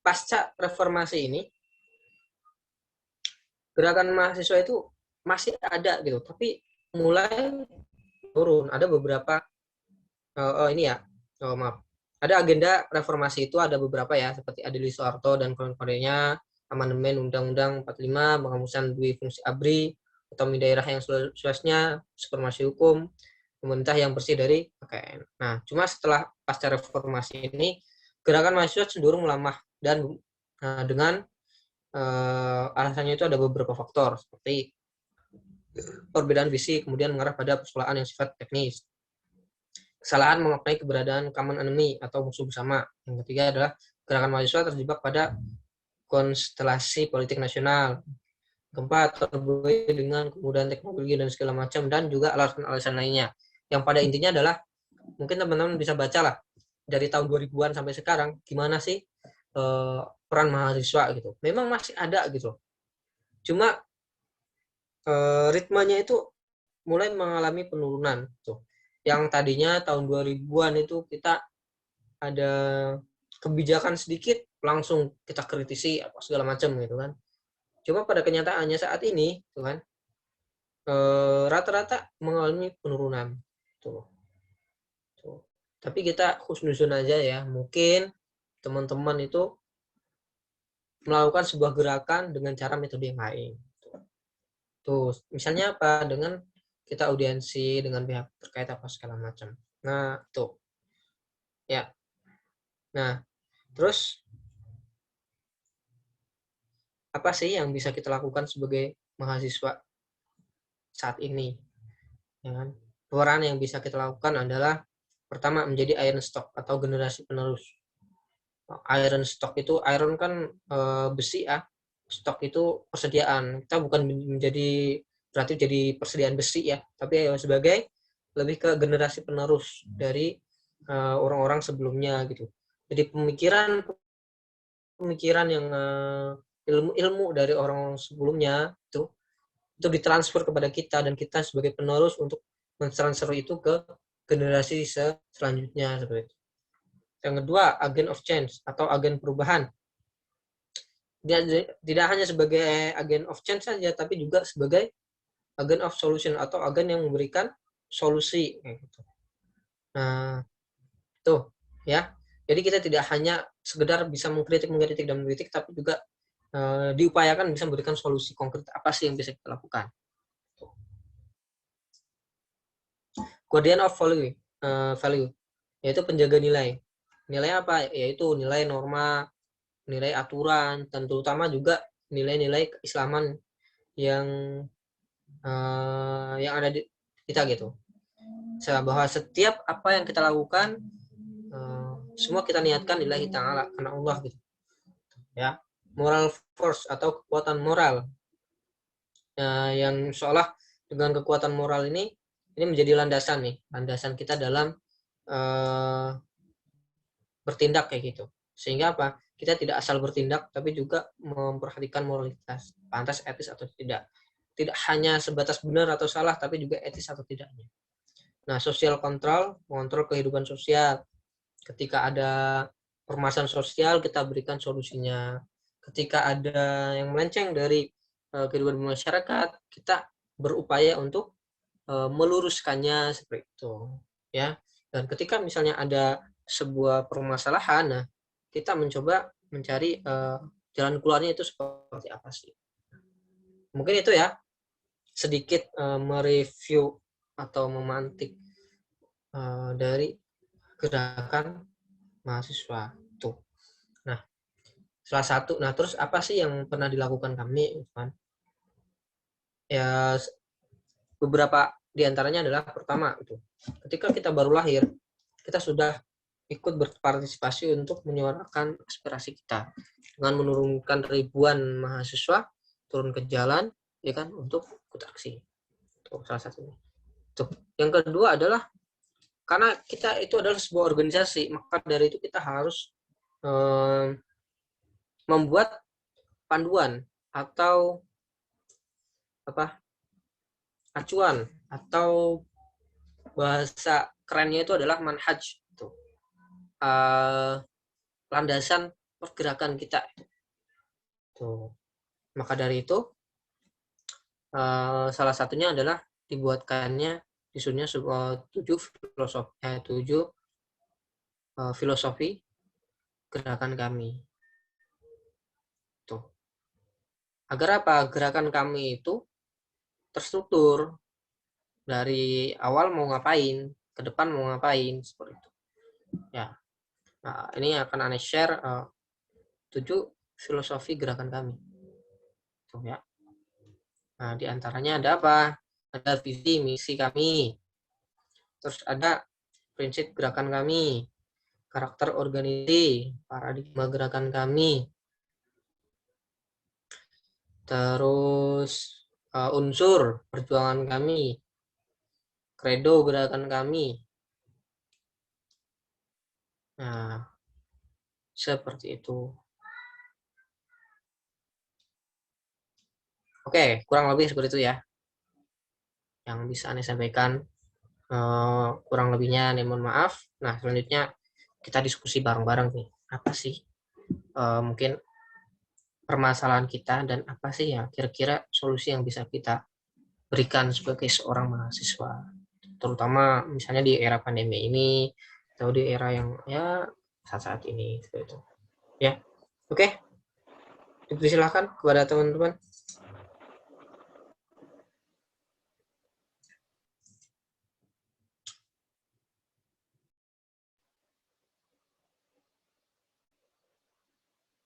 S4: pasca reformasi ini, gerakan mahasiswa itu masih ada gitu, tapi mulai turun. Ada beberapa, maaf. Ada agenda reformasi itu ada beberapa ya, seperti Adili Soeharto dan kawan-kawannya, amandemen Undang-Undang 45, penghapusan dui fungsi ABRI, otonomi daerah yang seluasnya, supremasi hukum, pemerintah yang bersih dari PKN. Nah, cuma setelah pasca reformasi ini, gerakan mahasiswa cenderung melamah dan dengan alasannya itu ada beberapa faktor seperti perbedaan visi kemudian mengarah pada persoalan yang sifat teknis, kesalahan memaknai keberadaan common enemy atau musuh bersama. Yang ketiga adalah gerakan mahasiswa terjebak pada konstelasi politik nasional. Keempat, terbuai dengan kemudahan teknologi dan segala macam, dan juga alasan-alasan lainnya. Yang pada intinya adalah, mungkin teman-teman bisa baca lah, dari tahun 2000-an sampai sekarang, gimana sih peran mahasiswa gitu. Memang masih ada gitu. Cuma ritmenya itu mulai mengalami penurunan. Tuh. Yang tadinya tahun 2000-an itu kita ada kebijakan sedikit, langsung kita kritisi apa segala macam gitu kan. Cuma pada kenyataannya saat ini, tuh kan, rata-rata mengalami penurunan. Tuh. Tapi kita husnuzon aja ya, mungkin teman-teman itu melakukan sebuah gerakan dengan cara metode yang lain. Tuh, misalnya apa? Dengan kita audiensi dengan pihak terkait apa segala macam. Nah, tuh. Ya. Nah, terus apa sih yang bisa kita lakukan sebagai mahasiswa saat ini? Ya kan? Peran yang bisa kita lakukan adalah pertama menjadi iron stock atau generasi penerus. Iron stock itu, iron kan besi ya, stock itu persediaan. Kita bukan menjadi berarti jadi persediaan besi ya, tapi sebagai lebih ke generasi penerus dari orang-orang sebelumnya gitu. Jadi pemikiran yang ilmu dari orang sebelumnya itu ditransfer kepada kita, dan kita sebagai penerus untuk mentransfer itu ke generasi selanjutnya seperti itu. Yang kedua, agent of change atau agen perubahan. Tidak hanya sebagai agen of change saja, tapi juga sebagai agen of solution atau agen yang memberikan solusi. Nah, tuh ya. Jadi kita tidak hanya sekedar bisa mengkritik, tapi juga diupayakan bisa memberikan solusi konkret apa sih yang bisa kita lakukan. Guardian of value, yaitu penjaga nilai. Nilai apa? Yaitu nilai norma, nilai aturan, dan terutama juga nilai-nilai keislaman yang ada di kita gitu. Bahwa setiap apa yang kita lakukan, semua kita niatkan lillahi ta'ala, karena Allah gitu. Ya, moral force atau kekuatan moral. Yang seolah dengan kekuatan moral ini menjadi landasan kita dalam bertindak kayak gitu. Sehingga apa? Kita tidak asal bertindak, tapi juga memperhatikan moralitas, pantas, etis atau tidak. Tidak hanya sebatas benar atau salah, tapi juga etis atau tidaknya. Nah, social control, mengontrol kehidupan sosial. Ketika ada permasalahan sosial, kita berikan solusinya. Ketika ada yang melenceng dari kehidupan masyarakat, kita berupaya untuk meluruskannya seperti itu. Ya. Dan ketika misalnya ada sebuah permasalahan, nah kita mencoba mencari jalan keluarnya itu seperti apa sih. Mungkin itu ya, sedikit mereview atau memantik dari gerakan mahasiswa itu. Nah, salah satu, terus apa sih yang pernah dilakukan kami, kan? Ya, beberapa diantaranya adalah pertama itu, ketika kita baru lahir, kita sudah ikut berpartisipasi untuk menyuarakan aspirasi kita dengan menurunkan ribuan mahasiswa turun ke jalan, ya kan, untuk ikut aksi. Itu salah satunya. Tuh. Yang kedua adalah karena kita itu adalah sebuah organisasi, maka dari itu kita harus membuat panduan atau acuan atau bahasa kerennya itu adalah manhaj, tuh. Landasan pergerakan kita. Tuh. Maka dari itu salah satunya adalah disusunnya sebuah 7 filosofi gerakan kami. Tuh. Agar apa? Gerakan kami itu terstruktur dari awal mau ngapain, ke depan mau ngapain, seperti itu. Ya. Nah, ini akan Anda share 7 filosofi gerakan kami. Tuh ya. Nah, di antaranya ada apa? Ada visi misi kami. Terus ada prinsip gerakan kami, karakter organisasi, paradigma gerakan kami. Terus unsur perjuangan kami, kredo gerakan kami. Nah, seperti itu. Oke, kurang lebih seperti itu ya. Yang bisa Anda sampaikan. Kurang lebihnya nih mohon maaf. Nah, selanjutnya kita diskusi bareng-bareng nih. Apa sih mungkin permasalahan kita dan apa sih ya kira-kira solusi yang bisa kita berikan sebagai seorang mahasiswa, terutama misalnya di era pandemi ini atau di era yang ya saat-saat ini seperti itu. Ya, oke. Dipersilakan kepada teman-teman.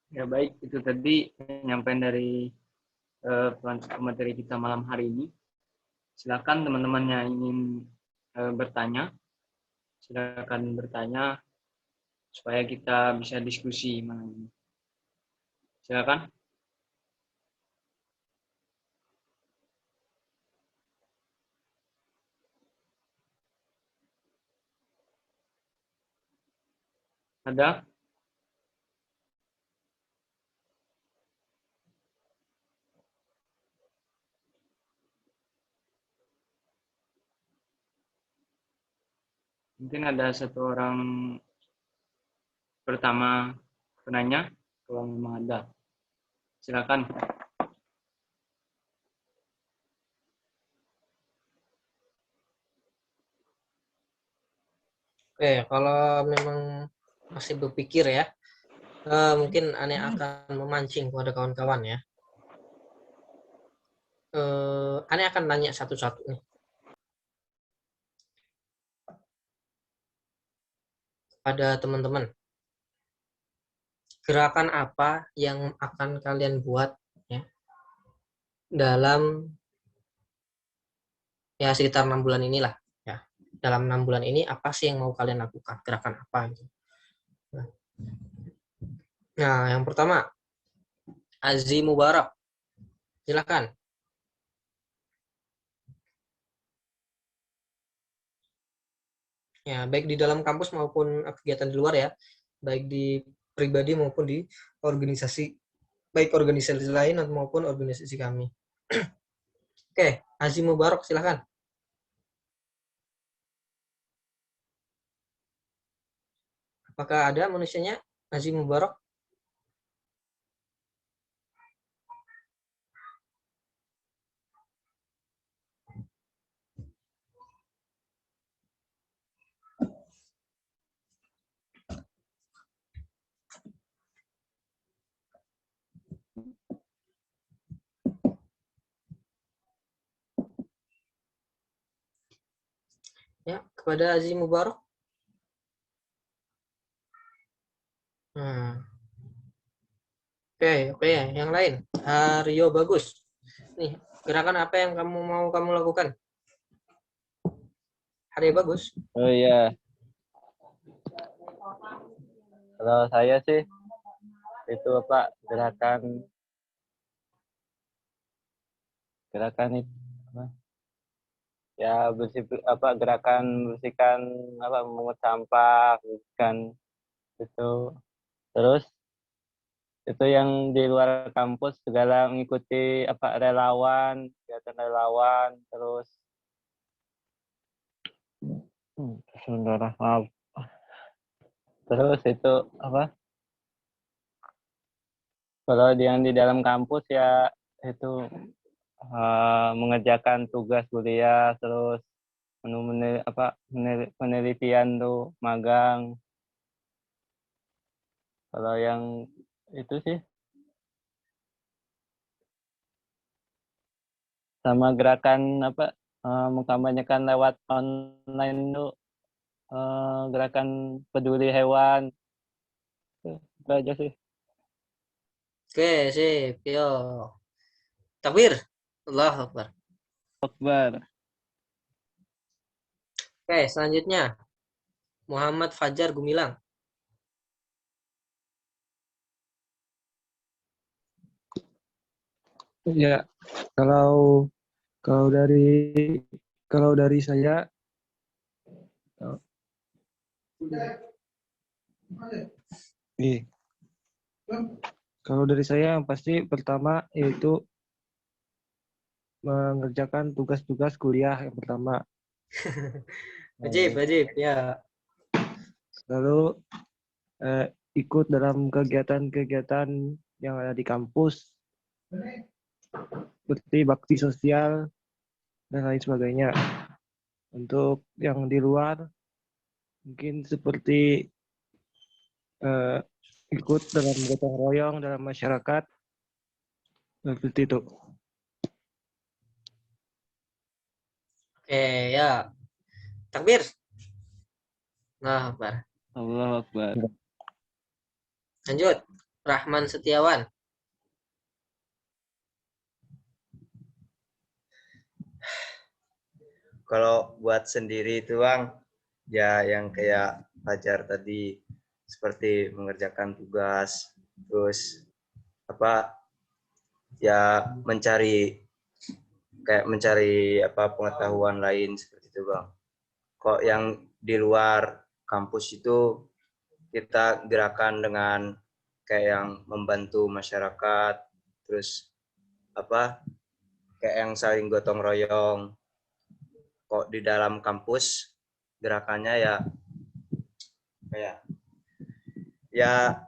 S1: Ya baik, itu tadi penyampaian dari materi kita malam hari ini. Silakan teman-teman yang ingin bertanya, silakan bertanya supaya kita bisa diskusi malam ini. Silakan. Ada? Mungkin ada satu orang pertama penanya, kalau memang ada. Silakan.
S4: Oke, kalau memang masih berpikir ya, mungkin Ane akan memancing kepada kawan-kawan ya. Ane akan nanya satu-satu nih. Pada teman-teman. Gerakan apa yang akan kalian buat ya dalam ya sekitar 6 bulan inilah ya. Dalam 6 bulan ini apa sih yang mau kalian lakukan? Gerakan apa gitu. Nah, yang pertama Azzi Mubarak. Silakan. Ya, baik di dalam kampus maupun kegiatan di luar ya. Baik di pribadi maupun di organisasi, baik organisasi lain maupun organisasi kami. Oke, Azzi Mubarak silakan. Apakah ada manusianya Azzi Mubarak? Ya, kepada Azzi Mubarak. Oke, yang lain. Rio Bagus. Nih, gerakan apa yang mau kamu lakukan? Rio Bagus.
S6: Oh iya. Kalau saya sih itu apa gerakan itu apa? ya gerakan bersihkan memungut sampah, bersihkan itu. Terus itu yang di luar kampus segala mengikuti relawan, kegiatan relawan, terus sebentar, maaf. Terus itu kalau yang di dalam kampus ya itu mengerjakan tugas kuliah, terus penelitian tuh magang. Kalau yang itu sih sama gerakan mengkampanyekan lewat online tuh gerakan peduli hewan. Itu aja sih.
S4: Oke, sip. Yo. Takbir. Allahu Akbar.
S6: Akbar.
S4: Oke, selanjutnya Muhammad Fajar Gumilang.
S3: Ya, kalau dari saya kalau dari saya yang pasti pertama yaitu mengerjakan tugas-tugas kuliah yang pertama.
S4: Wajib, ya.
S3: Lalu ikut dalam kegiatan-kegiatan yang ada di kampus, seperti bakti sosial dan lain sebagainya. Untuk yang di luar, mungkin seperti ikut dalam gotong royong dalam masyarakat, seperti itu.
S4: Oke, ya. Takbir. Allahu Akbar.
S6: Allahu Akbar.
S4: Lanjut. Rahman Setiawan.
S2: Kalau buat sendiri itu Bang, ya yang kayak Fajar tadi, seperti mengerjakan tugas, terus ya mencari pengetahuan lain seperti itu Bang. Kok yang di luar kampus itu kita gerakan dengan kayak yang membantu masyarakat, terus kayak yang saling gotong royong. Kok di dalam kampus gerakannya ya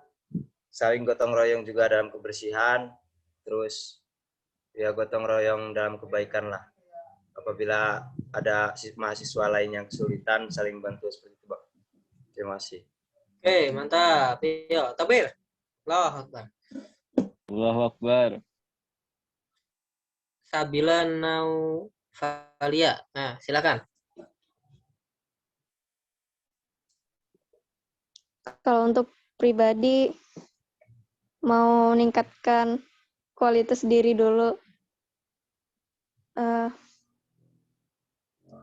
S2: saling gotong royong juga dalam kebersihan, terus ya gotong royong dalam kebaikan lah. Apabila ada mahasiswa lain yang kesulitan, saling bantu seperti itu, Bang. Terima kasih.
S4: Oke, mantap. Yo, takbir. Allahu Akbar.
S6: Allahu Akbar.
S4: Sabila Naufalia. Nah, silakan.
S7: Kalau untuk pribadi mau meningkatkan kualitas diri dulu.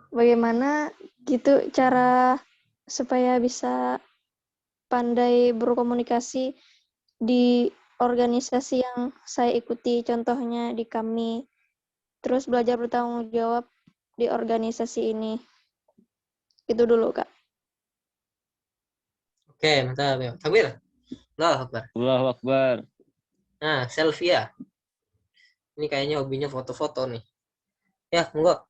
S7: Bagaimana gitu cara supaya bisa pandai berkomunikasi di organisasi yang saya ikuti, contohnya di kami. Terus belajar bertanggung jawab di organisasi ini. Itu dulu, Kak.
S4: Oke, mantap. Ya. Takbir. Allahu Akbar.
S6: Allahu Akbar.
S4: Nah, Selvia. Ini kayaknya hobinya foto-foto nih. Ya, monggo.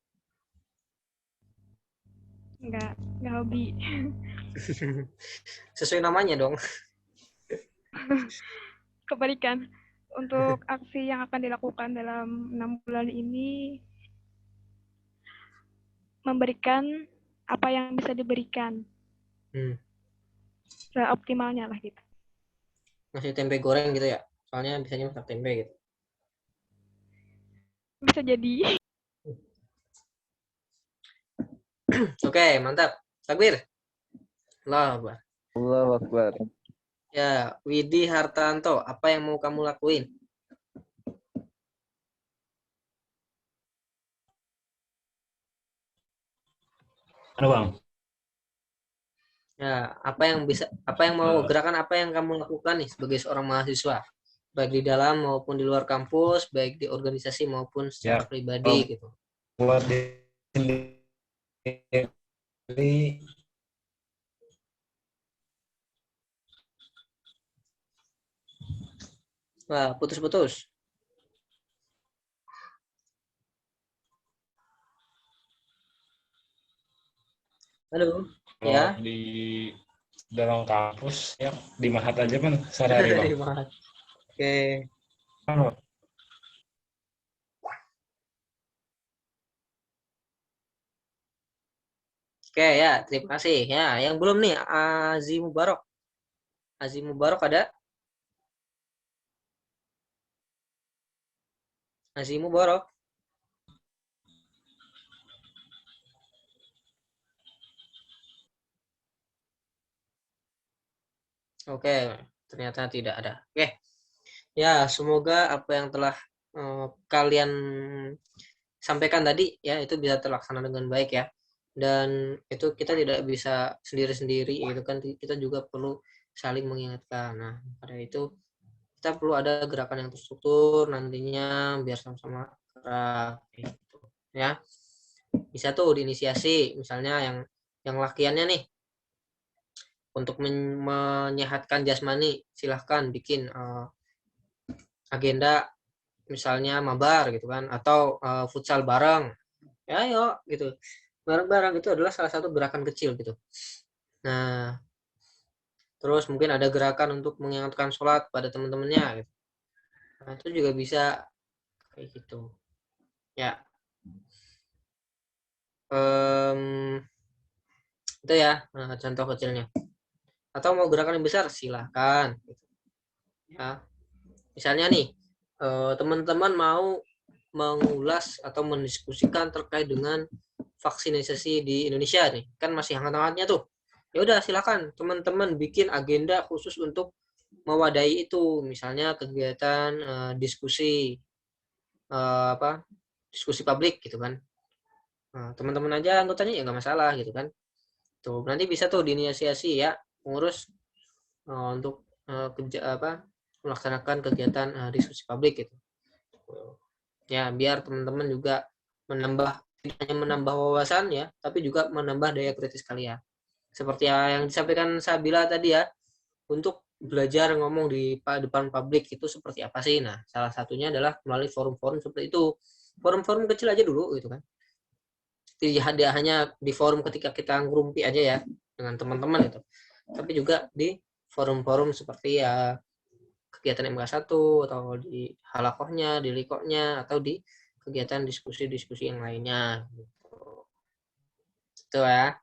S5: Enggak hobi.
S4: Sesuai namanya dong.
S5: Kebalikan. Untuk aksi yang akan dilakukan dalam 6 bulan ini, memberikan apa yang bisa diberikan. Seoptimalnya lah gitu.
S4: Ngasih tempe goreng gitu ya? Soalnya bisanya masak tempe gitu.
S5: Bisa jadi.
S4: Oke, mantap. Takbir. Allahu Akbar.
S6: Allahu Akbar.
S4: Ya, Widi Hartanto, apa yang mau kamu lakuin?
S8: Mana Bang?
S4: Ya, gerakan apa yang kamu lakukan nih sebagai seorang mahasiswa? Baik di dalam maupun di luar kampus, baik di organisasi maupun secara pribadi gitu.
S8: Buat di Jadi,
S4: Wah, putus-putus. Halo, ya.
S8: kalau di dalam kampus ya di Mahat aja kan sehari-hari Bang.
S4: Di Mahat. Oke.
S8: Halo.
S4: Oke ya, terima kasih. Ya, yang belum nih, Azi Mubarok. Azi Mubarok ada? Azi Mubarok. Oke, ternyata tidak ada. Oke, ya semoga apa yang telah kalian sampaikan tadi ya itu bisa terlaksana dengan baik ya. Dan itu kita tidak bisa sendiri-sendiri, itu kan kita juga perlu saling mengingatkan. Nah, pada itu kita perlu ada gerakan yang terstruktur nantinya biar sama-sama gerak gitu ya. Bisa tuh diinisiasi misalnya yang lakiannya nih untuk menyehatkan jasmani silahkan bikin agenda misalnya mabar gitu kan atau futsal bareng ya yuk gitu bareng-bareng itu adalah salah satu gerakan kecil gitu. Nah terus mungkin ada gerakan untuk mengingatkan sholat pada teman-temannya gitu. Nah, itu juga bisa kayak gitu ya. Itu ya contoh kecilnya. Atau mau gerakan yang besar silahkan gitu. Ya misalnya nih teman-teman mau mengulas atau mendiskusikan terkait dengan vaksinasi di Indonesia nih kan masih hangat-hangatnya tuh ya udah silakan teman-teman bikin agenda khusus untuk mewadahi itu misalnya kegiatan diskusi diskusi publik gitu kan. Nah, teman-teman aja anggotanya ya nggak masalah gitu kan tuh nanti bisa tuh diinisiasi ya pengurus untuk melaksanakan kegiatan diskusi publik gitu ya biar teman-teman juga menambah tidak hanya menambah wawasan ya tapi juga menambah daya kritis kalian seperti yang disampaikan Sabila tadi ya untuk belajar ngomong di depan publik itu seperti apa sih. Nah salah satunya adalah melalui forum-forum seperti itu forum-forum kecil aja dulu gitu kan tidak hanya di forum ketika kita ngerumpi aja ya dengan teman-teman itu tapi juga di forum-forum seperti ya kegiatan MK1 atau di halakohnya, di likoknya, atau di kegiatan diskusi-diskusi yang lainnya. Gitu ya.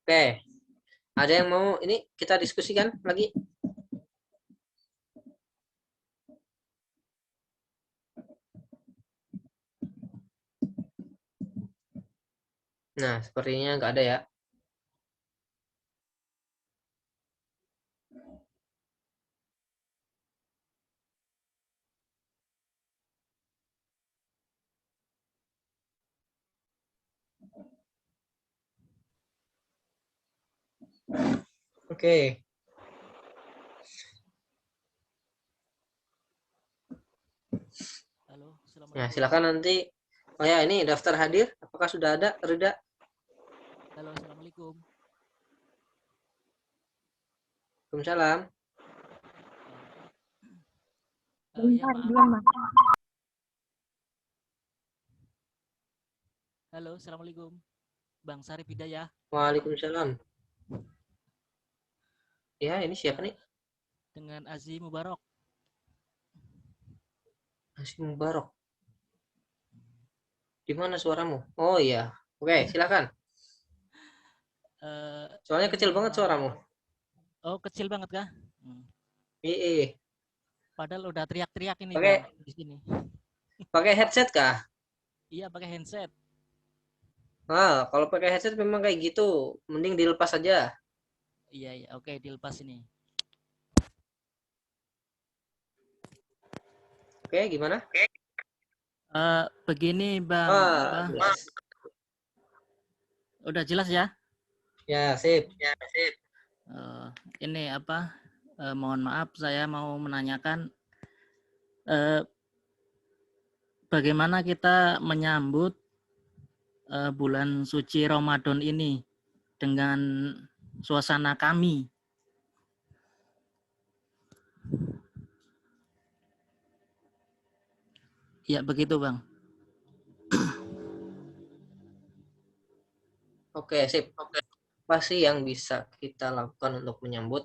S4: Oke, ada yang mau ini kita diskusikan lagi? Nah, sepertinya nggak ada ya. Oke.
S9: Halo,
S4: Nah,
S9: assalamualaikum.
S4: silakan nanti. Oh ya, ini daftar hadir. Apakah sudah ada, Rida?
S9: Halo, assalamualaikum.
S4: Waalaikumsalam.
S9: Ya, maaf. Halo, assalamualaikum. Bang Sarif Hidayah.
S4: Waalaikumsalam. Ya, ini siapa nih?
S9: Dengan Azi Mubarok.
S4: Azi Mubarok. Di mana suaramu? Oh iya. Oke, silakan. Soalnya kecil banget suaramu.
S9: Oh, kecil banget kah?
S4: Iya.
S9: Padahal udah teriak-teriak ini
S4: Bang
S9: di sini.
S4: Pakai headset kah?
S9: Iya, pakai handset.
S4: Nah, kalau pakai headset memang kayak gitu. Mending dilepas aja.
S9: Iya, oke, dilepas ini.
S4: Oke, gimana?
S9: Begini, Bang.
S4: Jelas.
S9: Udah jelas ya?
S4: Ya, sip.
S9: Ini mohon maaf, saya mau menanyakan bagaimana kita menyambut bulan suci Ramadan ini dengan suasana kami. Ya, begitu, Bang.
S4: Oke, sip. Apa sih yang bisa kita lakukan untuk menyambut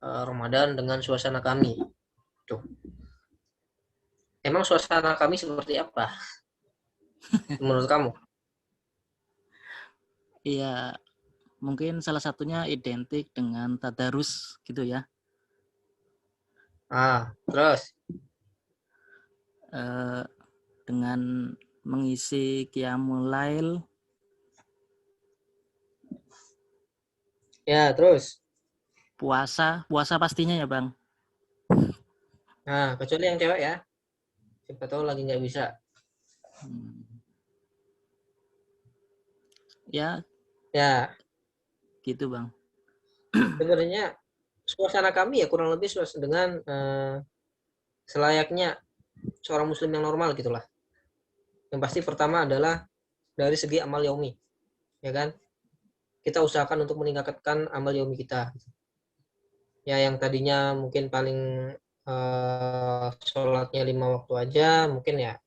S4: Ramadan dengan suasana kami? Tuh. Emang suasana kami seperti apa menurut kamu?
S9: Iya, mungkin salah satunya identik dengan tadarus gitu ya.
S4: Terus?
S9: Dengan mengisi qiyamul lail.
S4: Ya, terus?
S9: Puasa pastinya ya, Bang.
S4: Nah, kecuali yang cewek ya. Siapa tahu lagi nggak bisa.
S9: Ya.
S4: Gitu, Bang. Sebenarnya suasana kami ya kurang lebih dengan selayaknya seorang muslim yang normal gitulah. Yang pasti pertama adalah dari segi amal yaumi, ya kan? Kita usahakan untuk meningkatkan amal yaumi kita. Ya, yang tadinya mungkin paling sholatnya 5 waktu aja, mungkin ya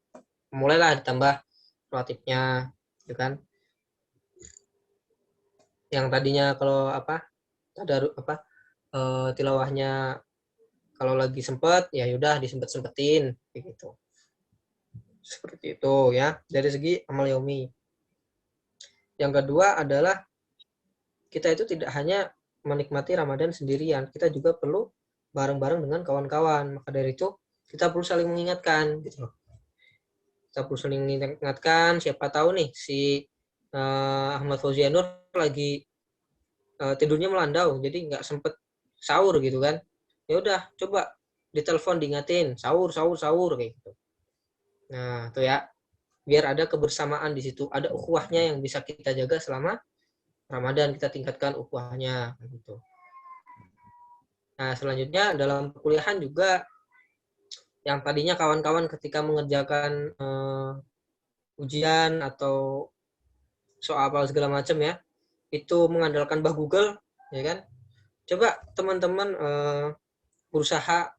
S4: mulailah ditambah rawatibnya, gitu kan? Yang tadinya kalau tilawahnya kalau lagi sempet ya udah disempet-sempetin gitu. Seperti itu ya dari segi amal yaumi. Yang kedua adalah kita itu tidak hanya menikmati Ramadan sendirian, kita juga perlu bareng-bareng dengan kawan-kawan. Maka dari itu kita perlu saling mengingatkan gitu loh. Kita perlu saling mengingatkan, siapa tahu nih si Ahmad Fauzianur lagi tidurnya melandau, jadi nggak sempet sahur gitu kan. Ya udah, coba ditelepon diingatin, sahur kayak gitu. Nah, itu ya. Biar ada kebersamaan di situ, ada ukhuwahnya yang bisa kita jaga selama Ramadan, kita tingkatkan ukhuwahnya gitu. Nah, selanjutnya dalam perkuliahan juga yang tadinya kawan-kawan ketika mengerjakan ujian atau soal apa segala macam ya, itu mengandalkan Google, ya kan? Coba teman-teman berusaha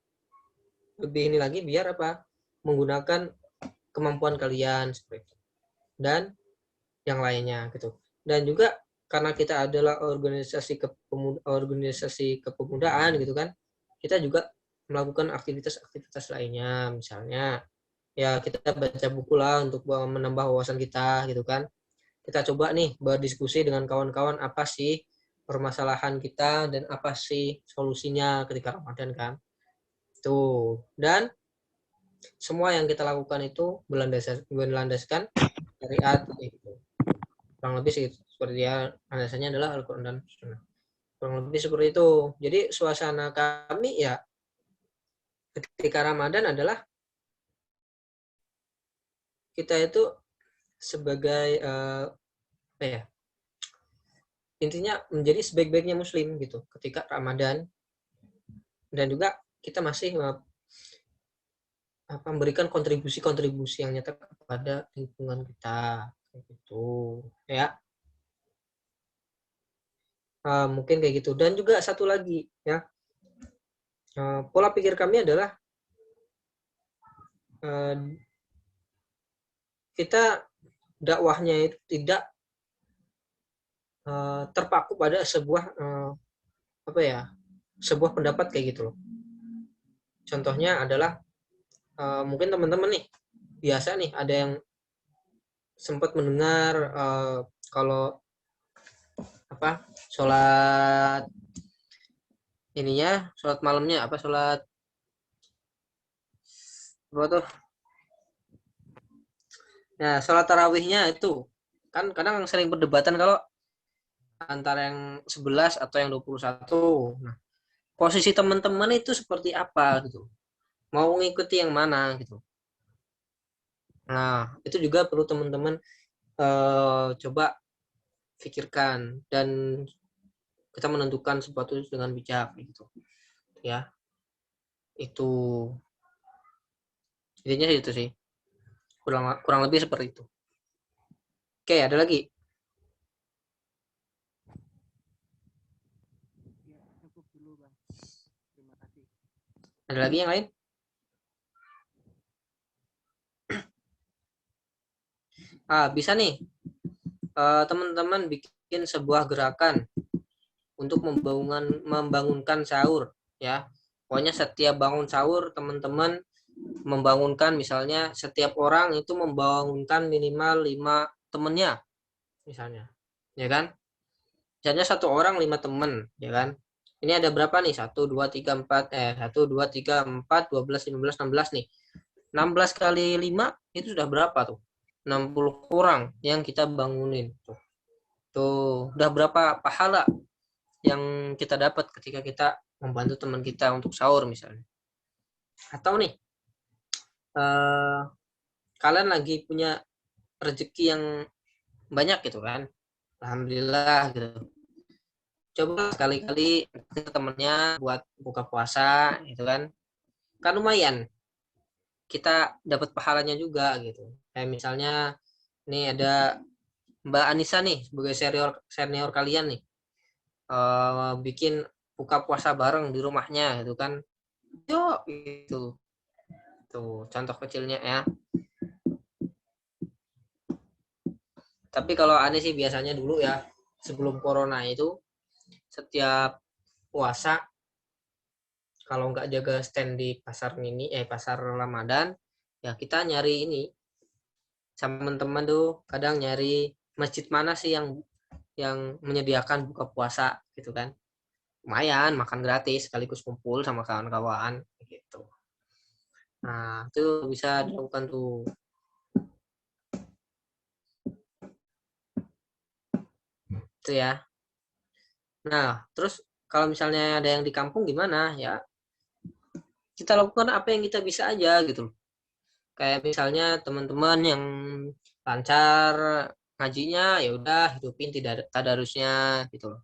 S4: lebih ini lagi biar apa? Menggunakan kemampuan kalian seperti itu. Dan yang lainnya gitu. Dan juga karena kita adalah organisasi kepemudaan gitu kan, kita juga melakukan aktivitas lainnya, misalnya ya kita baca buku lah untuk menambah wawasan kita gitu kan. Kita coba nih berdiskusi dengan kawan-kawan apa sih permasalahan kita dan apa sih solusinya ketika Ramadan kan. Tuh. Dan semua yang kita lakukan itu berlandaskan syariat gitu. Kurang lebih seperti ya, landasannya adalah Al-Quran dan Sunnah. Kurang lebih seperti itu. Jadi suasana kami ya ketika Ramadan adalah kita itu sebagai intinya menjadi sebaik-baiknya muslim gitu ketika Ramadan, dan juga kita masih memberikan kontribusi yang nyata kepada lingkungan kita gitu ya. Mungkin kayak gitu. Dan juga satu lagi ya, pola pikir kami adalah kita dakwahnya itu tidak terpaku pada sebuah sebuah pendapat kayak gitu loh. Contohnya adalah mungkin teman-teman nih biasa nih ada yang sempat mendengar kalau sholat ininya, sholat malamnya sholat nah sholat tarawihnya itu kan kadang sering perdebatan kalau antara yang 11 atau yang 21. Nah, posisi teman-teman itu seperti apa gitu, mau mengikuti yang mana gitu. Nah, itu juga perlu teman-teman coba pikirkan dan kita menentukan sesuatu dengan bijak gitu ya. Itu intinya itu sih, kurang lebih seperti itu. Oke, ada lagi?
S1: Ya, cukup dulu, Bang. Terima kasih.
S4: Ada lagi yang lain? Bisa nih, teman-teman bikin sebuah gerakan untuk membangunkan sahur, ya. Pokoknya setiap bangun sahur, teman-teman membangunkan, misalnya setiap orang itu membangunkan minimal 5 temennya, misalnya, ya kan? Misalnya 1 orang 5 temen, ya kan? Ini ada berapa nih? 1, 2, 3, 4, 1, 2, 3, 4, 12, 15, 16 nih. 16 kali 5 itu sudah berapa tuh? 60 orang yang kita bangunin. Tuh, udah berapa pahala yang kita dapat ketika kita membantu teman kita untuk sahur misalnya. Atau nih, kalian lagi punya rezeki yang banyak gitu kan. Alhamdulillah gitu. Coba sekali-kali ke temennya buat buka puasa gitu kan. Kan lumayan. Kita dapat pahalanya juga gitu. Kayak misalnya nih ada Mbak Anissa nih sebagai senior senior kalian nih. Bikin buka puasa bareng di rumahnya gitu kan. Yuk gitu. Tuh, contoh kecilnya ya. Tapi kalau aneh sih biasanya dulu ya, sebelum corona itu setiap puasa kalau nggak jaga stand di pasar mini pasar Ramadan, ya kita nyari ini sama teman-teman tuh kadang nyari masjid mana sih yang menyediakan buka puasa gitu kan. Lumayan makan gratis sekaligus kumpul sama kawan-kawan gitu. Nah, itu bisa dilakukan tuh. Itu ya. Nah, terus kalau misalnya ada yang di kampung gimana ya? Kita lakukan apa yang kita bisa aja gitu. Kayak misalnya teman-teman yang lancar ngajinya ya udah hidupin tidak tadarusnya gitu loh.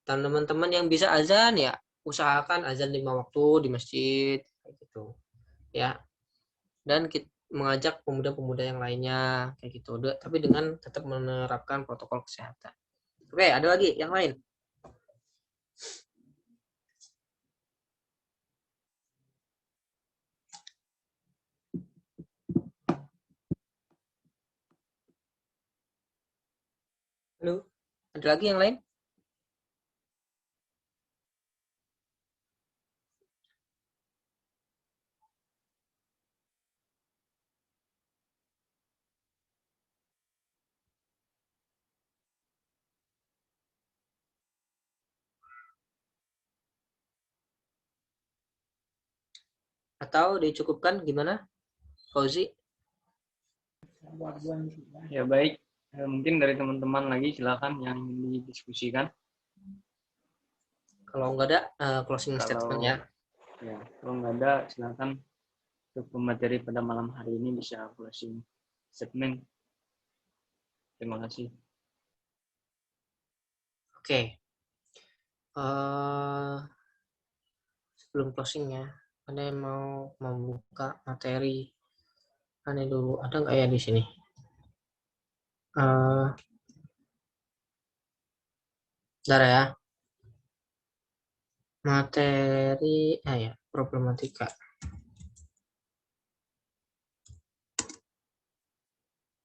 S4: Dan teman-teman yang bisa azan ya usahakan azan 5 waktu di masjid kayak gitu. Ya. Dan kita mengajak pemuda-pemuda yang lainnya kayak gitu. Tapi dengan tetap menerapkan protokol kesehatan. Oke, ada lagi yang lain? Halo, ada lagi yang lain? Atau dicukupkan gimana, Fauzi?
S1: Ya baik, mungkin dari teman-teman lagi silakan yang ingin didiskusikan.
S4: Kalau nggak ada closing statement ya.
S1: Ya, kalau nggak ada silakan untuk pemateri pada malam hari ini bisa closing statement. Terima kasih.
S4: Oke. Sebelum closing ya, ada yang mau membuka materi? Aneh dulu, ada nggak ya di sini? Bentar ya. Materi, ya, problematika.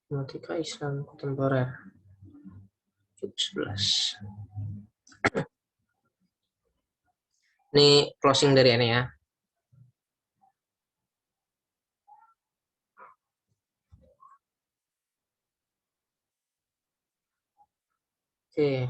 S4: Problematika Islam kontemporer. 11. Ini closing dari ini ya. Oke.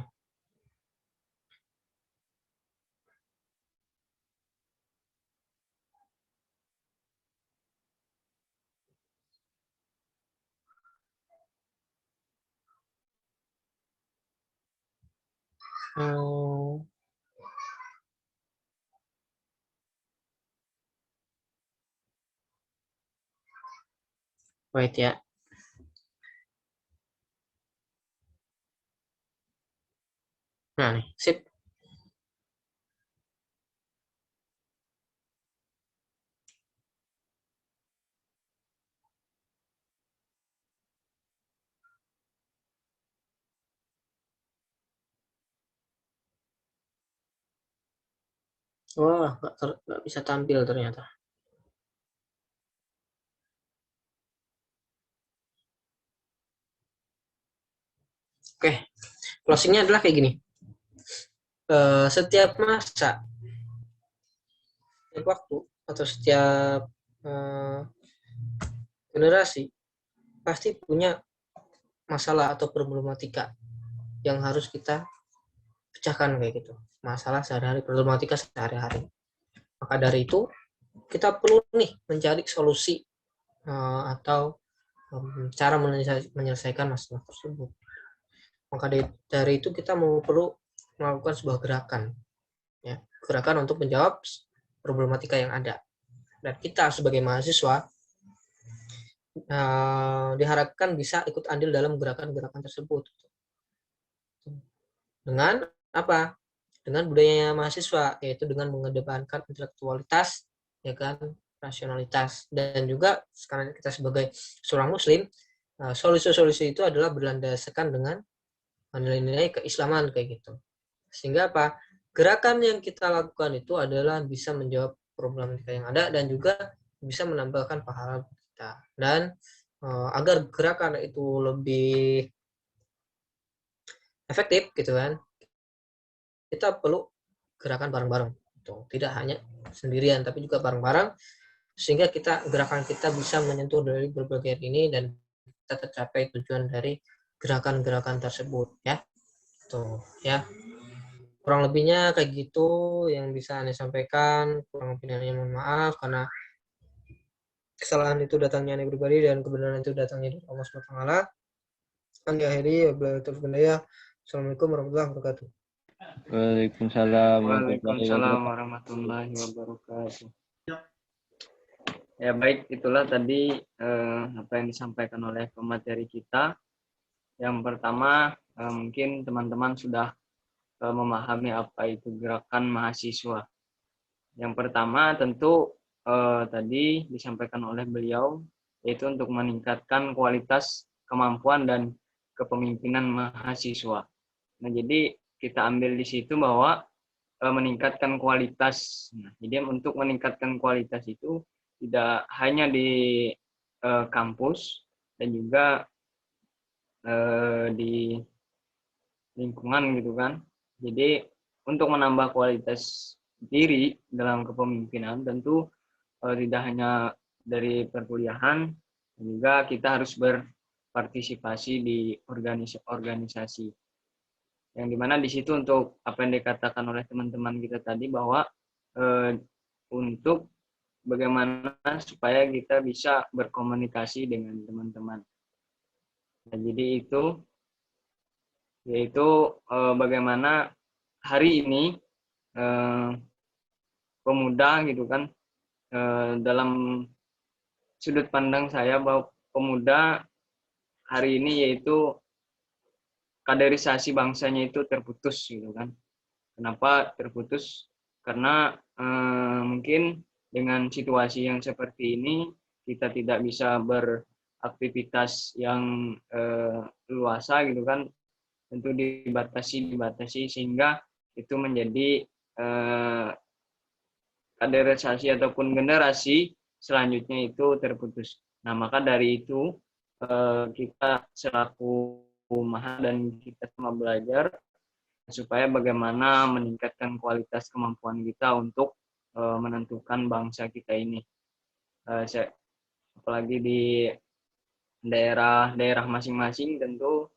S4: Wait ya. Nah nih, sip. Wah, nggak bisa tampil ternyata. Oke, closingnya adalah kayak gini. Setiap masa, setiap waktu, atau setiap generasi pasti punya masalah atau problematika yang harus kita pecahkan kayak gitu. Masalah sehari-hari, problematika sehari-hari. Maka dari itu kita perlu nih mencari solusi atau cara menyelesaikan masalah tersebut. Maka dari itu kita perlu melakukan sebuah gerakan, ya, gerakan untuk menjawab problematika yang ada. Dan kita sebagai mahasiswa diharapkan bisa ikut andil dalam gerakan-gerakan tersebut. Dengan apa? Dengan budaya mahasiswa, yaitu dengan mengedepankan intelektualitas, ya kan, rasionalitas, dan juga sekarang kita sebagai seorang muslim, solusi-solusi itu adalah berlandaskan dengan nilai-nilai keislaman kayak gitu. Sehingga apa? Gerakan yang kita lakukan itu adalah bisa menjawab problematika yang ada dan juga bisa menambahkan pahala kita. Dan agar gerakan itu lebih efektif gitu kan, kita perlu gerakan bareng-bareng. Tidak hanya sendirian tapi juga bareng-bareng, sehingga gerakan kita bisa menyentuh dari berbagai ini dan kita tercapai tujuan dari gerakan-gerakan tersebut, ya. Tuh, ya. Kurang lebihnya kayak gitu yang bisa Anda sampaikan. Kurang lebihnya mohon maaf karena kesalahan itu datangnya dari pribadi dan kebenaran itu datangnya dari Allah Subhanahu wa taala. Akan diakhiri wabillahi taufiq wal hidayah. Assalamualaikum warahmatullahi wabarakatuh.
S6: Waalaikumsalam
S1: Waalaikumsalam warahmatullahi wabarakatuh. Ya baik, itulah tadi apa yang disampaikan oleh pemateri kita. Yang pertama, mungkin teman-teman sudah memahami apa itu gerakan mahasiswa. Yang pertama tentu tadi disampaikan oleh beliau, yaitu untuk meningkatkan kualitas kemampuan dan kepemimpinan mahasiswa. Nah, jadi kita ambil di situ bahwa meningkatkan kualitas. Nah, jadi untuk meningkatkan kualitas itu tidak hanya di kampus dan juga di lingkungan gitu kan. Jadi untuk menambah kualitas diri dalam kepemimpinan tentu tidak hanya dari perkuliahan, juga kita harus berpartisipasi di organisasi. Yang dimana di situ untuk apa yang dikatakan oleh teman-teman kita tadi bahwa untuk bagaimana supaya kita bisa berkomunikasi dengan teman-teman. Nah, jadi itu yaitu bagaimana hari ini pemuda gitu kan, dalam sudut pandang saya bahwa pemuda hari ini yaitu kaderisasi bangsanya itu terputus gitu kan. Kenapa terputus? Karena mungkin dengan situasi yang seperti ini kita tidak bisa beraktivitas yang luasa gitu kan, tentu dibatasi sehingga itu menjadi kaderisasi ataupun generasi selanjutnya itu terputus. Nah, maka dari itu kita selaku mahasiswa dan kita semua belajar supaya bagaimana meningkatkan kualitas kemampuan kita untuk menentukan bangsa kita ini. Apalagi di daerah-daerah masing-masing tentu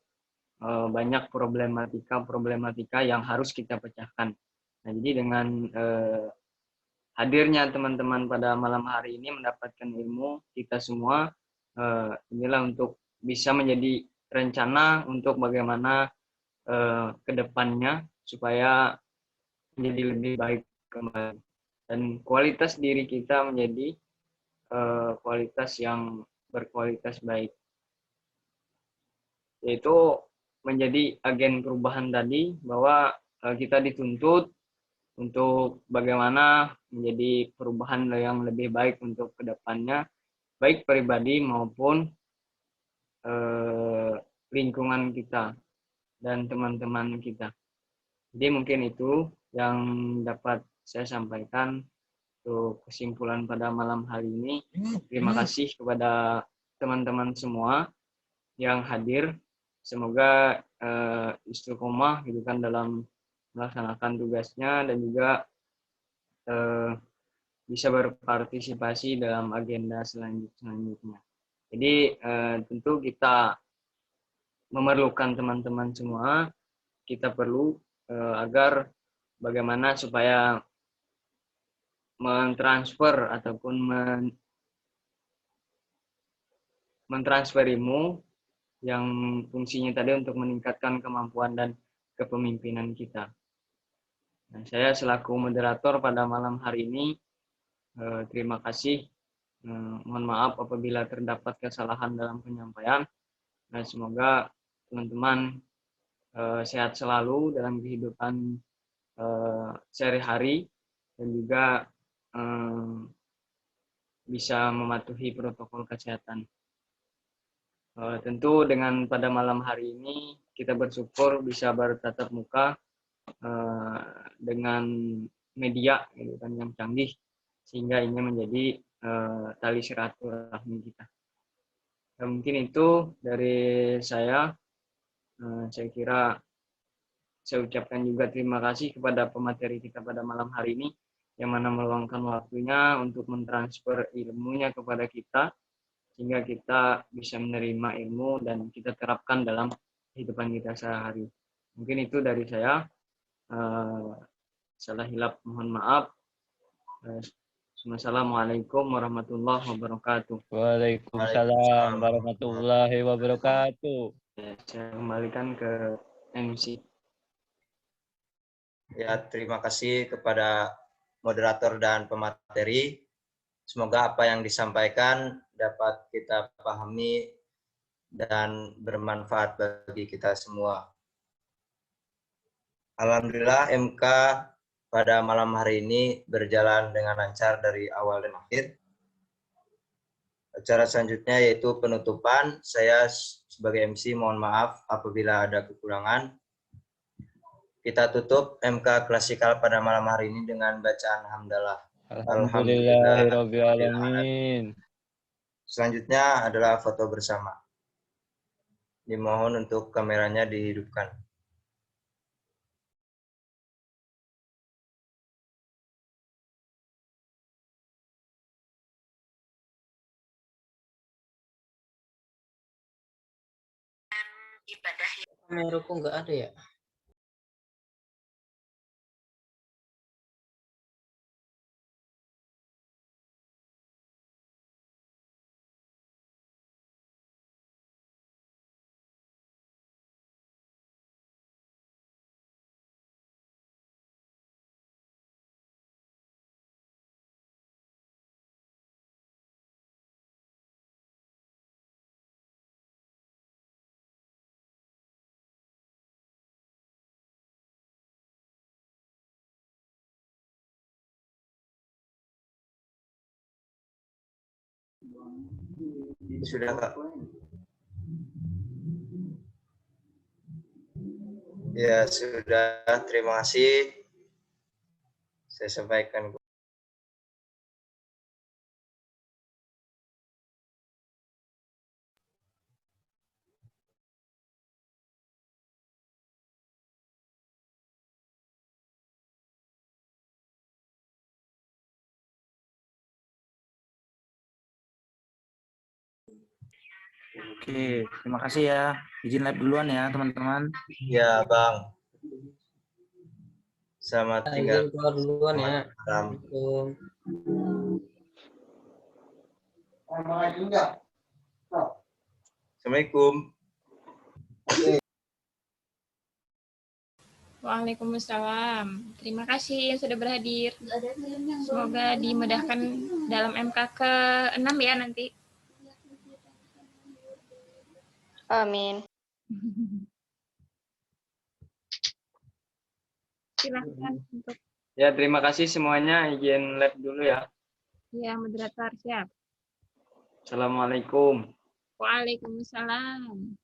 S1: banyak problematika yang harus kita pecahkan. Nah, jadi dengan hadirnya teman-teman pada malam hari ini mendapatkan ilmu, kita semua inilah untuk bisa menjadi rencana untuk bagaimana ke depannya supaya menjadi lebih baik kembali. Dan kualitas diri kita menjadi kualitas yang berkualitas baik. Yaitu menjadi agen perubahan tadi, bahwa kita dituntut untuk bagaimana menjadi perubahan yang lebih baik untuk kedepannya, baik pribadi maupun lingkungan kita dan teman-teman kita. Jadi mungkin itu yang dapat saya sampaikan untuk kesimpulan pada malam hari ini. Terima kasih kepada teman-teman semua yang hadir. Semoga istiqomah gitu kan dalam melaksanakan tugasnya dan juga bisa berpartisipasi dalam agenda selanjutnya. Jadi tentu kita memerlukan teman-teman semua, kita perlu agar bagaimana supaya mentransfer ataupun mentransfer ilmu yang fungsinya tadi untuk meningkatkan kemampuan dan kepemimpinan kita. Nah, saya selaku moderator pada malam hari ini, terima kasih. Mohon maaf apabila terdapat kesalahan dalam penyampaian. Nah, semoga teman-teman sehat selalu dalam kehidupan sehari-hari dan juga bisa mematuhi protokol kesehatan. Tentu dengan pada malam hari ini kita bersyukur bisa bertatap muka dengan media gitu kan, yang canggih sehingga ini menjadi tali silaturahmi kita. Mungkin itu dari saya. Saya kira saya ucapkan juga terima kasih kepada pemateri kita pada malam hari ini yang mana meluangkan waktunya untuk mentransfer ilmunya kepada kita sehingga kita bisa menerima ilmu dan kita terapkan dalam kehidupan kita sehari-hari. Mungkin itu dari saya. Salah hilap mohon maaf. Assalamualaikum warahmatullahi wabarakatuh.
S6: Waalaikumsalam warahmatullahi wabarakatuh.
S1: Saya kembalikan ke MC.
S2: Ya, terima kasih kepada moderator dan pemateri. Semoga apa yang disampaikan dapat kita pahami dan bermanfaat bagi kita semua. Alhamdulillah MK pada malam hari ini berjalan dengan lancar dari awal dan akhir. Acara selanjutnya yaitu penutupan. Saya sebagai MC mohon maaf apabila ada kekurangan. Kita tutup MK klasikal pada malam hari ini dengan bacaan hamdalah.
S6: Alhamdulillahirabbil alamin.
S2: Selanjutnya adalah foto bersama. Dimohon untuk kameranya dihidupkan.
S4: Kameraku nggak ada ya?
S2: Sudah, Kak? Ya, sudah. Terima kasih. Saya sampaikan.
S10: Oke, terima kasih ya. Izin live duluan ya, teman-teman.
S2: Ya, Bang. Selamat tinggal.
S4: Izin keluar duluan ya.
S2: Assalamualaikum.
S11: Waalaikumsalam. Terima kasih yang sudah berhadir. Semoga dimudahkan dalam MK ke-6 ya nanti.
S7: Amin.
S11: Silakan untuk.
S1: Ya, terima kasih semuanya. Izin live dulu ya.
S11: Ya, moderator siap.
S1: Assalamualaikum.
S11: Waalaikumsalam.